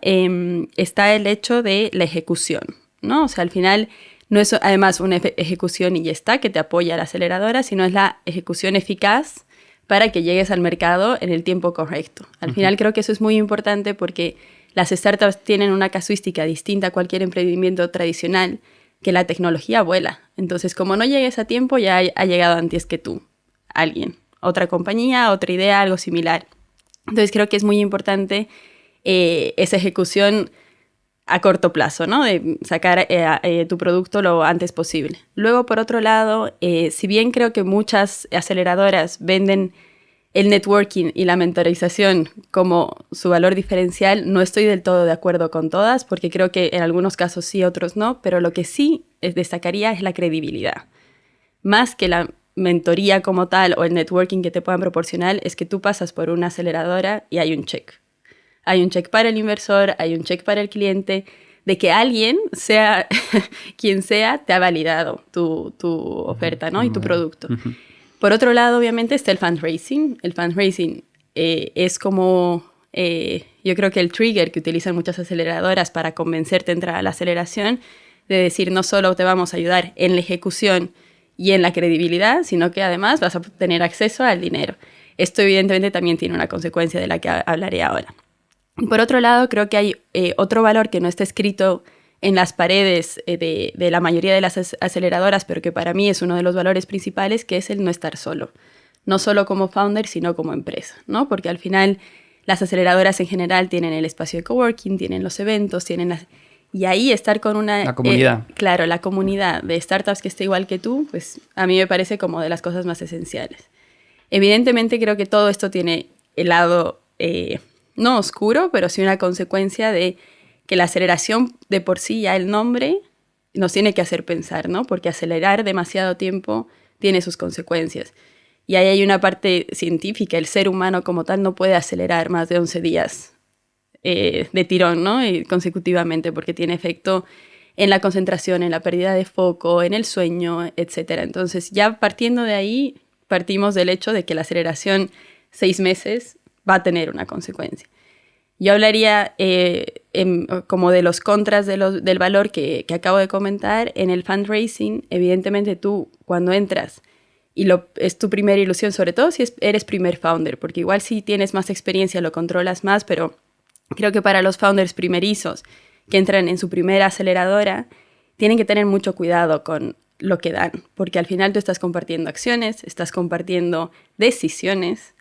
está el hecho de la ejecución, ¿no? O sea, al final no es además una ejecución y ya está, que te apoya la aceleradora, sino es la ejecución eficaz para que llegues al mercado en el tiempo correcto. Al final creo que eso es muy importante porque las startups tienen una casuística distinta a cualquier emprendimiento tradicional, que la tecnología vuela. Entonces, como no llegues a tiempo, ya ha llegado antes que tú alguien, otra compañía, otra idea, algo similar. Entonces, creo que es muy importante esa ejecución a corto plazo, ¿no? De sacar tu producto lo antes posible. Luego, por otro lado, si bien creo que muchas aceleradoras venden el networking y la mentorización como su valor diferencial, no estoy del todo de acuerdo con todas, porque creo que en algunos casos sí, otros no, pero lo que sí destacaría es la credibilidad. Más que la mentoría como tal o el networking que te puedan proporcionar, es que tú pasas por una aceleradora y hay un check. Hay un check para el inversor, hay un check para el cliente, de que alguien, sea quien sea, te ha validado tu oferta, ¿no? Y tu producto. Por otro lado, obviamente, está el fundraising. El fundraising es como, yo creo que el trigger que utilizan muchas aceleradoras para convencerte a entrar a la aceleración, de decir, no solo te vamos a ayudar en la ejecución y en la credibilidad, sino que además vas a tener acceso al dinero. Esto evidentemente también tiene una consecuencia de la que hablaré ahora. Por otro lado, creo que hay otro valor que no está escrito en las paredes de la mayoría de las aceleradoras, pero que para mí es uno de los valores principales, que es el no estar solo. No solo como founder, sino como empresa, ¿no? Porque al final las aceleradoras en general tienen el espacio de coworking, tienen los eventos, tienen y ahí estar con una... La comunidad. Claro, la comunidad de startups que esté igual que tú, pues a mí me parece como de las cosas más esenciales. Evidentemente creo que todo esto tiene el lado... no oscuro, pero sí una consecuencia de que la aceleración de por sí, ya el nombre, nos tiene que hacer pensar, ¿no? Porque acelerar demasiado tiempo tiene sus consecuencias. Y ahí hay una parte científica, el ser humano como tal no puede acelerar más de 11 días de tirón, ¿no? Y consecutivamente, porque tiene efecto en la concentración, en la pérdida de foco, en el sueño, etc. Entonces, ya partiendo de ahí, partimos del hecho de que la aceleración 6 meses va a tener una consecuencia. Yo hablaría como de los contras del valor que acabo de comentar. En el fundraising, evidentemente tú cuando entras y es tu primera ilusión, sobre todo si eres primer founder, porque igual si tienes más experiencia lo controlas más, pero creo que para los founders primerizos que entran en su primera aceleradora, tienen que tener mucho cuidado con lo que dan, porque al final tú estás compartiendo acciones, estás compartiendo decisiones.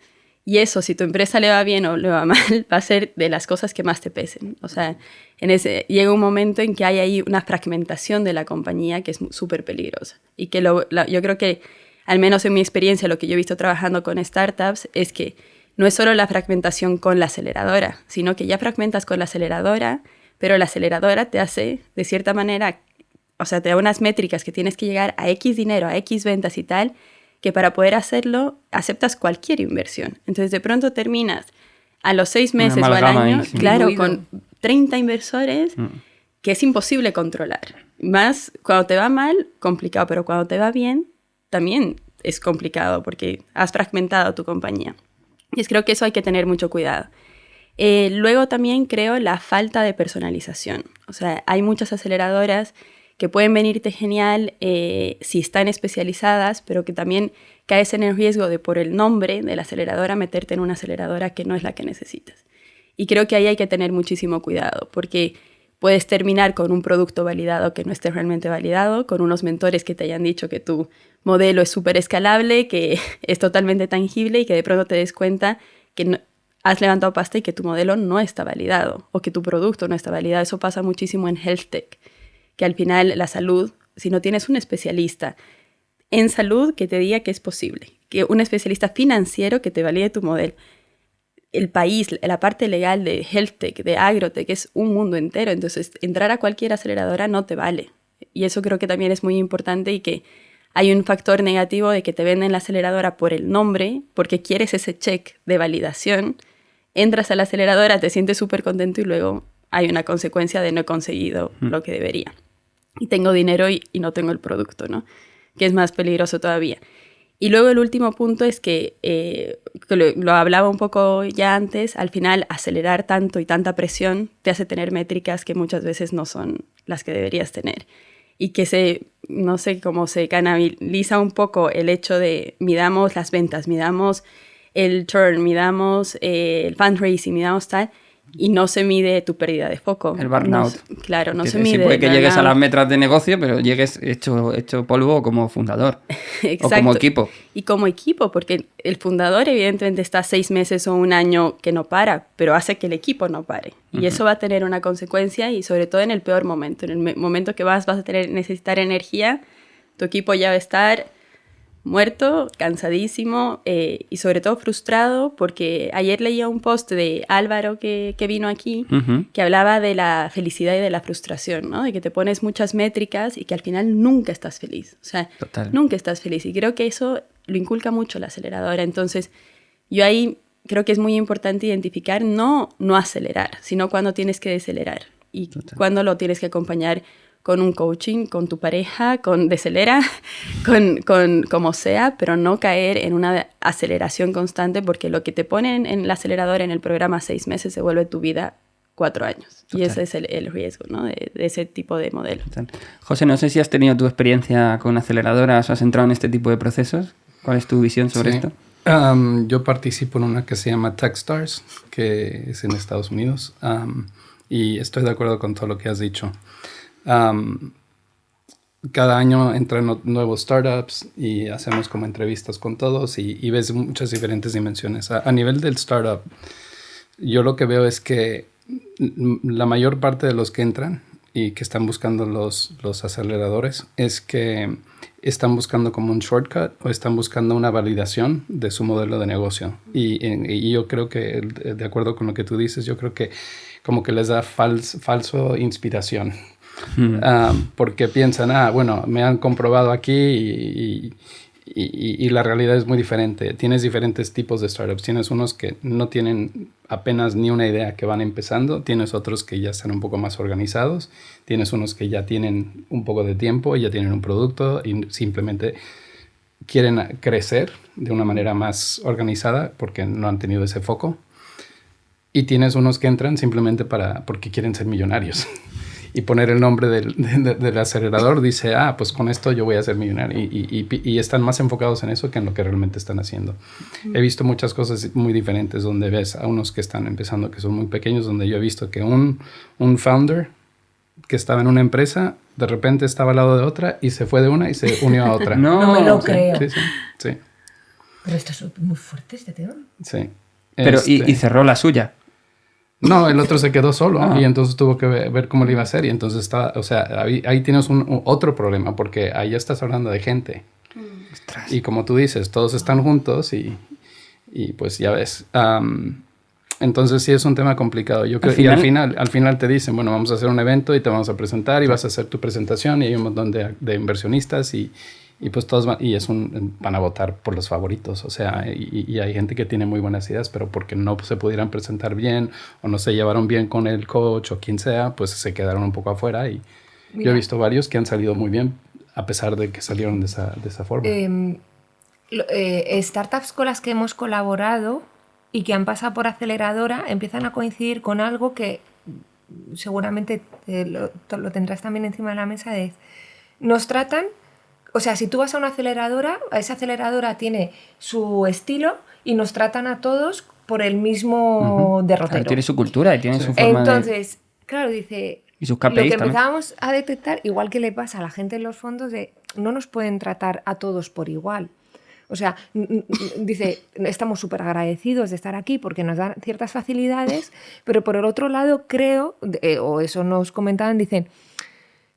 Y eso, si tu empresa le va bien o le va mal, va a ser de las cosas que más te pesen. O sea, llega un momento en que hay ahí una fragmentación de la compañía que es súper peligrosa. Y que yo creo que, al menos en mi experiencia, lo que yo he visto trabajando con startups es que no es solo la fragmentación con la aceleradora, sino que ya fragmentas con la aceleradora, pero la aceleradora te hace, de cierta manera, o sea, te da unas métricas que tienes que llegar a X dinero, a X ventas y tal, que para poder hacerlo aceptas cualquier inversión. Entonces de pronto terminas a los 6 meses o al año, sí, claro, con 30 inversores que es imposible controlar. Más cuando te va mal, complicado, pero cuando te va bien, también es complicado porque has fragmentado tu compañía. Y creo que eso hay que tener mucho cuidado. Luego también creo la falta de personalización. O sea, hay muchas aceleradoras que pueden venirte genial si están especializadas, pero que también caes en el riesgo de, por el nombre de la aceleradora, meterte en una aceleradora que no es la que necesitas. Y creo que ahí hay que tener muchísimo cuidado, porque puedes terminar con un producto validado que no esté realmente validado, con unos mentores que te hayan dicho que tu modelo es súper escalable, que es totalmente tangible y que de pronto te des cuenta que no, has levantado pasta y que tu modelo no está validado o que tu producto no está validado. Eso pasa muchísimo en health tech, que al final la salud, si no tienes un especialista en salud que te diga que es posible, que un especialista financiero que te valide tu modelo, el país, la parte legal de health tech, de agrotech, es un mundo entero. Entonces, entrar a cualquier aceleradora no te vale. Y eso creo que también es muy importante, y que hay un factor negativo de que te venden la aceleradora por el nombre, porque quieres ese check de validación. Entras a la aceleradora, te sientes súper contento y luego hay una consecuencia de no he conseguido lo que debería. Y tengo dinero y no tengo el producto, ¿no? Que es más peligroso todavía. Y luego el último punto es que lo hablaba un poco ya antes, al final acelerar tanto y tanta presión te hace tener métricas que muchas veces no son las que deberías tener. Y que no sé cómo se canaliza un poco el hecho de midamos las ventas, midamos el churn, midamos el fundraising, midamos tal, y no se mide tu pérdida de foco. El burnout. Claro, no que se mide. Sí, puede que llegues a burnout. las metas de negocio, pero llegues hecho polvo como fundador. Exacto. O como equipo. Y como equipo, porque el fundador evidentemente está 6 meses o un año que no para, pero hace que el equipo no pare. Y eso va a tener una consecuencia, y sobre todo en el peor momento. En el momento que vas a necesitar energía, tu equipo ya va a estar muerto, cansadísimo y sobre todo frustrado, porque ayer leía un post de Álvaro que vino aquí, que hablaba de la felicidad y de la frustración, ¿no? De que te pones muchas métricas y que al final nunca estás feliz. O sea, Total. nunca estás feliz. Y creo que eso lo inculca mucho la aceleradora. Entonces, yo ahí creo que es muy importante identificar no acelerar, sino cuando tienes que decelerar y cuando lo tienes que acompañar con un coaching, con tu pareja, con decelera, con como sea, pero no caer en una aceleración constante, porque lo que te ponen en el acelerador en el programa 6 meses se vuelve tu vida 4 años. Total. Y ese es el riesgo, ¿no? de ese tipo de modelo. Total. José, no sé si has tenido tu experiencia con aceleradoras o has entrado en este tipo de procesos. ¿Cuál es tu visión sobre esto? Yo participo en una que se llama Techstars, que es en Estados Unidos, y estoy de acuerdo con todo lo que has dicho. Cada año entran nuevos startups y hacemos como entrevistas con todos y ves muchas diferentes dimensiones. A nivel del startup, yo lo que veo es que la mayor parte de los que entran y que están buscando los aceleradores es que están buscando como un shortcut o están buscando una validación de su modelo de negocio. Y yo creo que, de acuerdo con lo que tú dices, yo creo que como que les da falso inspiración. Porque piensan, bueno, me han comprobado aquí y la realidad es muy diferente. Tienes diferentes tipos de startups. Tienes unos que no tienen apenas ni una idea, que van empezando. Tienes otros que ya están un poco más organizados. Tienes unos que ya tienen un poco de tiempo y ya tienen un producto y simplemente quieren crecer de una manera más organizada porque no han tenido ese foco. Y tienes unos que entran simplemente porque quieren ser millonarios. Y poner el nombre del acelerador dice, pues con esto yo voy a ser millonario. Y están más enfocados en eso que en lo que realmente están haciendo. He visto muchas cosas muy diferentes donde ves a unos que están empezando, que son muy pequeños, donde yo he visto que un founder que estaba en una empresa, de repente estaba al lado de otra y se fue de una y se unió a otra. No me lo creo. Sí. Pero esto es muy fuerte, este tema. Sí. Pero, y cerró la suya. No, el otro se quedó solo y entonces tuvo que ver cómo le iba a hacer y entonces está, o sea, ahí tienes otro problema porque ahí ya estás hablando de gente. Y como tú dices, todos están juntos y pues ya ves. Entonces sí es un tema complicado. Yo creo, y al final te dicen, bueno, vamos a hacer un evento y te vamos a presentar y vas a hacer tu presentación y hay un montón de inversionistas y pues todos van a votar por los favoritos, o sea, y hay gente que tiene muy buenas ideas, pero porque no se pudieran presentar bien o no se llevaron bien con el coach o quien sea, pues se quedaron un poco afuera y Mira. Yo he visto varios que han salido muy bien a pesar de que salieron de esa forma. Startups con las que hemos colaborado y que han pasado por aceleradora empiezan a coincidir con algo que seguramente lo tendrás también encima de la mesa, nos tratan, o sea, si tú vas a una aceleradora, esa aceleradora tiene su estilo y nos tratan a todos por el mismo derrotero. Claro, tiene su cultura y tiene su forma Entonces, claro, dice... Y sus KPIs lo que también. empezábamos a detectar, igual que le pasa a la gente en los fondos, no nos pueden tratar a todos por igual. O sea, dice, estamos súper agradecidos de estar aquí porque nos dan ciertas facilidades, pero por el otro lado creo, o eso nos comentaban, dicen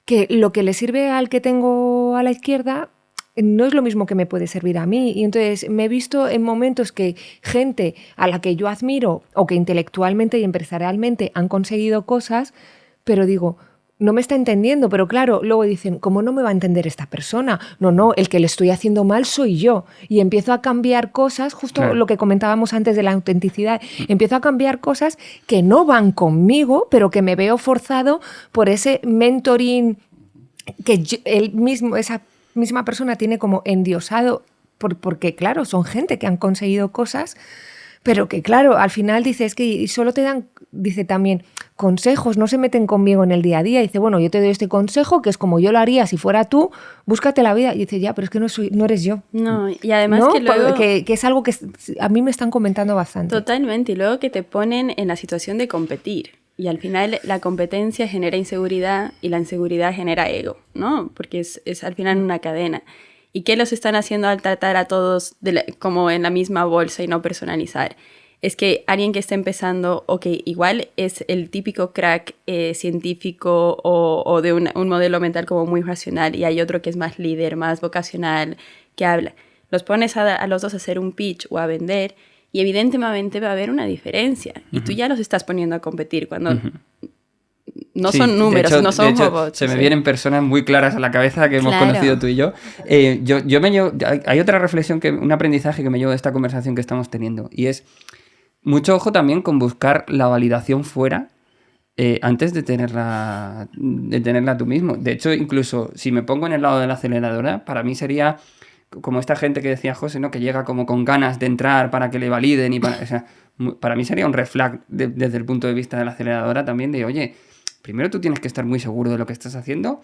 que lo que le sirve al que tengo a la izquierda no es lo mismo que me puede servir a mí. Y entonces me he visto en momentos que gente a la que yo admiro o que intelectualmente y empresarialmente han conseguido cosas, pero digo... no me está entendiendo, pero claro, luego dicen, ¿cómo no me va a entender esta persona? No, el que le estoy haciendo mal soy yo. Y empiezo a cambiar cosas, justo claro. lo que comentábamos antes de la autenticidad, empiezo a cambiar cosas que no van conmigo, pero que me veo forzado por ese mentoring que esa misma persona tiene como endiosado, porque claro, son gente que han conseguido cosas, pero que claro, al final dice, es que solo te dan, dice también, consejos, no se meten conmigo en el día a día. Dice, bueno, yo te doy este consejo, que es como yo lo haría si fuera tú, búscate la vida. Y dice, ya, pero es que no eres yo. No, y además ¿no? que luego... Que es algo que a mí me están comentando bastante. Totalmente, y luego que te ponen en la situación de competir. Y al final la competencia genera inseguridad y la inseguridad genera ego, ¿no? Porque es al final una cadena. ¿Y qué los están haciendo al tratar a todos como en la misma bolsa y no personalizar? Es que alguien que está empezando, o que igual es el típico crack científico o de un modelo mental como muy racional, y hay otro que es más líder, más vocacional, que habla. Los pones a los dos a hacer un pitch o a vender y evidentemente va a haber una diferencia. Y tú ya los estás poniendo a competir cuando... No son números, no son robots. Se me vienen personas muy claras a la cabeza que hemos conocido tú y yo. Hay otra reflexión, un aprendizaje que me llevo de esta conversación que estamos teniendo, y es mucho ojo también con buscar la validación fuera antes de tenerla tú mismo. De hecho, incluso si me pongo en el lado de la aceleradora, para mí sería como esta gente que decía José, ¿no? Que llega como con ganas de entrar para que le validen. O sea, para mí sería un red flag desde el punto de vista de la aceleradora también de, oye, primero tú tienes que estar muy seguro de lo que estás haciendo,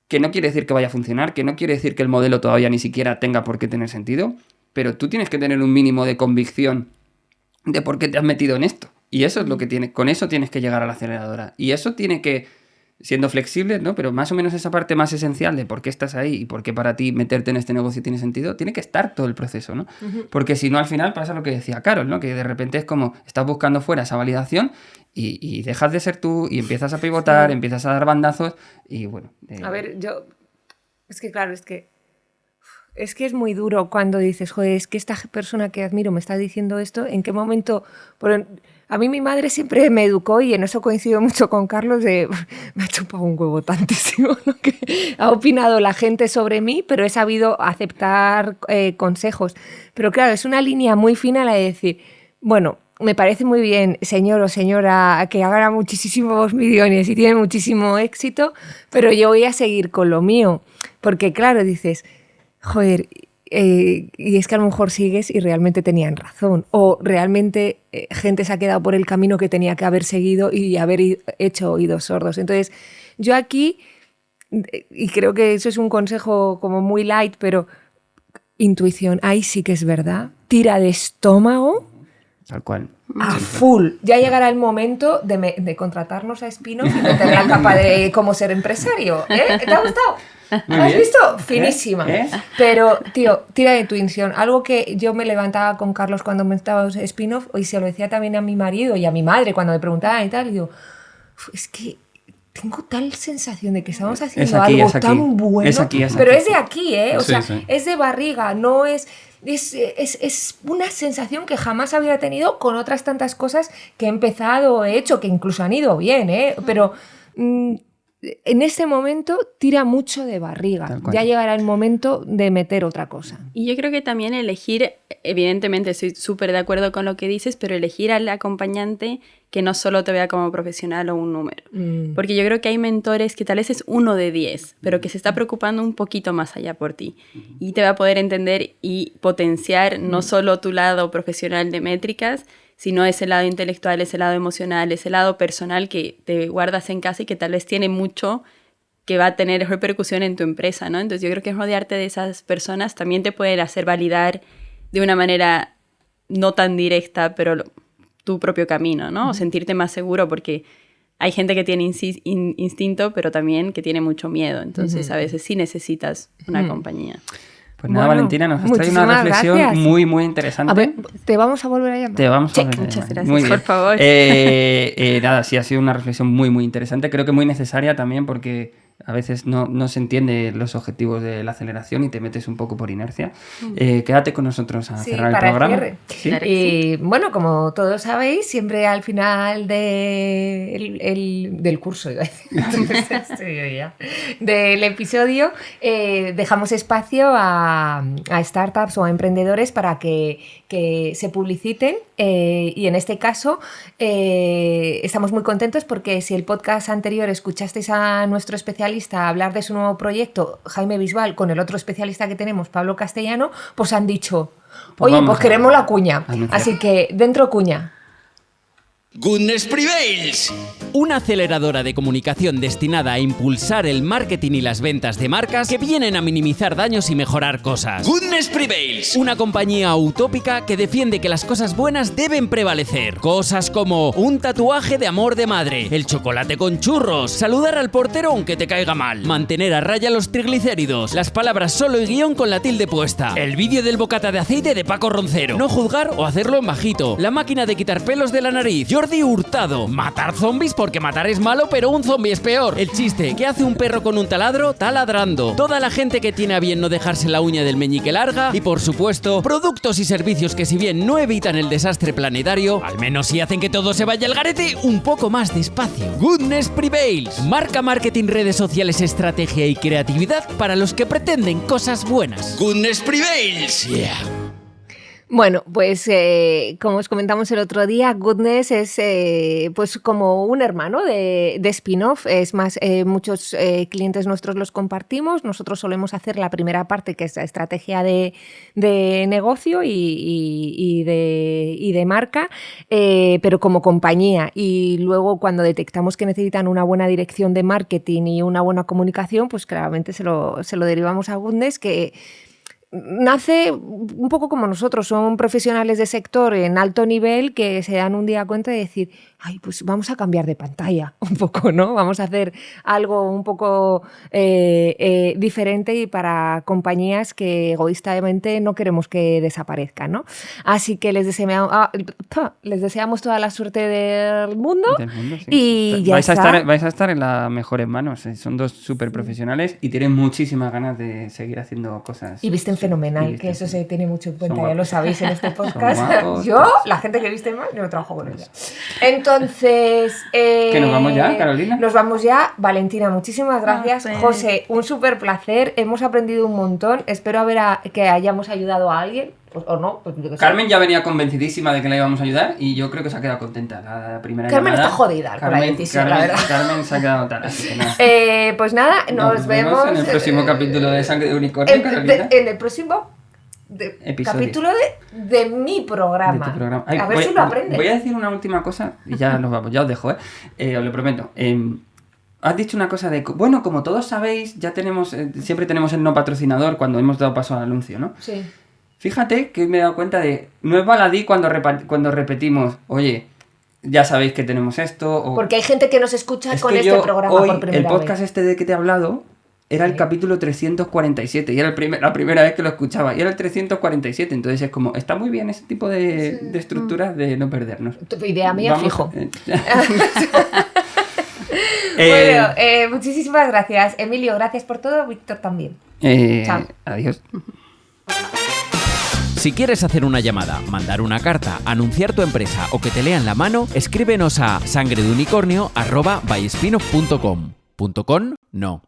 que no quiere decir que vaya a funcionar, que no quiere decir que el modelo todavía ni siquiera tenga por qué tener sentido, pero tú tienes que tener un mínimo de convicción de por qué te has metido en esto. Y eso es lo que con eso tienes que llegar a la aceleradora. Y eso tiene que, siendo flexible, ¿no? Pero más o menos esa parte más esencial de por qué estás ahí y por qué para ti meterte en este negocio tiene sentido, tiene que estar todo el proceso, ¿no? Porque si no, al final pasa lo que decía Carol, ¿no? Que de repente es como estás buscando fuera esa validación y dejas de ser tú y empiezas a pivotar, empiezas a dar bandazos y bueno... A ver, es que claro, es que es muy duro cuando dices, joder, es que esta persona que admiro me está diciendo esto, ¿en qué momento...? A mí mi madre siempre me educó, y en eso coincido mucho con Carlos, me ha chupado un huevo tantísimo lo que ha opinado la gente sobre mí, pero he sabido aceptar consejos. Pero claro, es una línea muy fina la de decir, bueno, me parece muy bien, señor o señora, que gana muchísimos millones y tiene muchísimo éxito, pero yo voy a seguir con lo mío. Porque claro, dices, joder... y es que a lo mejor sigues y realmente tenían razón, o realmente gente se ha quedado por el camino que tenía que haber seguido y haber hecho oídos sordos. Entonces yo aquí, y creo que eso es un consejo como muy light, pero intuición, ahí sí que es verdad, tira de estómago tal cual. a full. Ya llegará el momento de contratarnos a Spinoff y meter la capa de cómo ser empresario. ¿Te ha gustado? ¿Has visto? Finísima. Pero, tío, tira de intuición. Algo que yo me levantaba con Carlos cuando me estaba Spinoff, y se lo decía también a mi marido y a mi madre cuando me preguntaban y tal, y digo, es que tengo tal sensación de que estamos haciendo algo tan bueno. Es aquí. Pero es de aquí, O Sí, sea, sí. es de barriga, no es... Es una sensación que jamás había tenido con otras tantas cosas que he empezado, he hecho, que incluso han ido bien, pero... en este momento tira mucho de barriga. Ya llegará el momento de meter otra cosa. Y yo creo que también elegir, evidentemente estoy súper de acuerdo con lo que dices, pero elegir al acompañante que no solo te vea como profesional o un número. Porque yo creo que hay mentores que tal vez es 1 de 10, pero que se está preocupando un poquito más allá por ti. Y te va a poder entender y potenciar no solo tu lado profesional de métricas, sino ese lado intelectual, ese lado emocional, ese lado personal que te guardas en casa y que tal vez tiene mucho que va a tener repercusión en tu empresa, ¿no? Entonces yo creo que rodearte de esas personas también te pueden hacer validar de una manera no tan directa, pero tu propio camino, ¿no? O sentirte más seguro, porque hay gente que tiene instinto, pero también que tiene mucho miedo. Entonces a veces sí necesitas una compañía. Pues nada, Valentina, nos has traído una reflexión muy, muy interesante. A ver, ¿te vamos a volver a llamar? Te vamos a volver a llamar. Muchas gracias, muy bien. por favor. Nada, sí, ha sido una reflexión muy, muy interesante. Creo que muy necesaria también porque a veces no se entiende los objetivos de la aceleración y te metes un poco por inercia. Quédate con nosotros a cerrar el programa. ¿Sí? Y bueno, como todos sabéis, siempre al final del curso, iba a decir, del episodio, dejamos espacio a startups o a emprendedores para que se publiciten, y en este caso estamos muy contentos porque si el podcast anterior escuchasteis a nuestro especialista hablar de su nuevo proyecto, Jaime Bisbal, con el otro especialista que tenemos, Pablo Castellano, pues han dicho, oye, pues queremos la cuña. Así que dentro cuña. Goodness Prevails, una aceleradora de comunicación destinada a impulsar el marketing y las ventas de marcas que vienen a minimizar daños y mejorar cosas. Goodness Prevails, una compañía utópica que defiende que las cosas buenas deben prevalecer. Cosas como un tatuaje de amor de madre, el chocolate con churros, saludar al portero aunque te caiga mal, mantener a raya los triglicéridos, las palabras solo y guión con la tilde puesta, el vídeo del bocata de aceite de Paco Roncero, no juzgar o hacerlo en bajito, la máquina de quitar pelos de la nariz, Jordi Hurtado, matar zombies porque matar es malo pero un zombie es peor, el chiste, ¿qué hace un perro con un taladro? Taladrando, toda la gente que tiene a bien no dejarse la uña del meñique larga y por supuesto, productos y servicios que si bien no evitan el desastre planetario, al menos sí hacen que todo se vaya al garete un poco más despacio. Goodness Prevails, marca, marketing, redes sociales, estrategia y creatividad para los que pretenden cosas buenas. Goodness Prevails, yeah. Bueno, pues como os comentamos el otro día, Goodness es pues como un hermano de spin-off. Es más, muchos clientes nuestros los compartimos. Nosotros solemos hacer la primera parte, que es la estrategia de negocio y de marca, pero como compañía. Y luego cuando detectamos que necesitan una buena dirección de marketing y una buena comunicación, pues claramente se lo derivamos a Goodness, que nace un poco como nosotros, son profesionales de sector en alto nivel que se dan un día cuenta de decir, ay, pues vamos a cambiar de pantalla un poco, ¿no? Vamos a hacer algo un poco diferente y para compañías que egoístamente no queremos que desaparezcan, ¿no? Así que les deseamos toda la suerte del mundo, sí. Y ya vais a estar en las mejores manos. Son dos súper profesionales y tienen muchísimas ganas de seguir haciendo cosas. Y visten fenomenal, que eso se tiene mucho en cuenta, ya lo sabéis en este podcast. Yo, la gente que viste mal, yo no trabajo con ella. Entonces... ¿Que nos vamos ya, Carolina? Nos vamos ya. Valentina, muchísimas gracias. Sí. José, un súper placer. Hemos aprendido un montón. Espero que hayamos ayudado a alguien. Pues, o no. Pues, Carmen ya venía convencidísima de que la íbamos a ayudar y yo creo que se ha quedado contenta. La primera Carmen llamada, está jodida con la decisión, la verdad. Carmen se ha quedado tal, así que nada. Pues nada, nos vemos en el próximo capítulo de Sangre de Unicornio, Carolina. En el próximo capítulo de mi programa. De tu programa. Ay, a ver si lo aprendes. Voy a decir una última cosa y ya nos vamos, ya os dejo, os lo prometo. Has dicho una cosa de, bueno, como todos sabéis, ya tenemos, siempre tenemos el no patrocinador cuando hemos dado paso al anuncio, ¿no? Sí. Fíjate que me he dado cuenta de, no es baladí cuando repetimos, oye, ya sabéis que tenemos esto. O, porque hay gente que nos escucha con este programa hoy, por primera vez. El podcast este de que te he hablado era el capítulo 347 y era la primera vez que lo escuchaba y era el 347, entonces es como, está muy bien ese tipo de estructuras de no perdernos. Tu idea mía, fijo. Bueno, muchísimas gracias. Emilio, gracias por todo. Víctor también. Chao. Adiós. Si quieres hacer una llamada, mandar una carta, anunciar tu empresa o que te lean la mano, escríbenos a sangredeunicornio@byspinoff.com. .com no.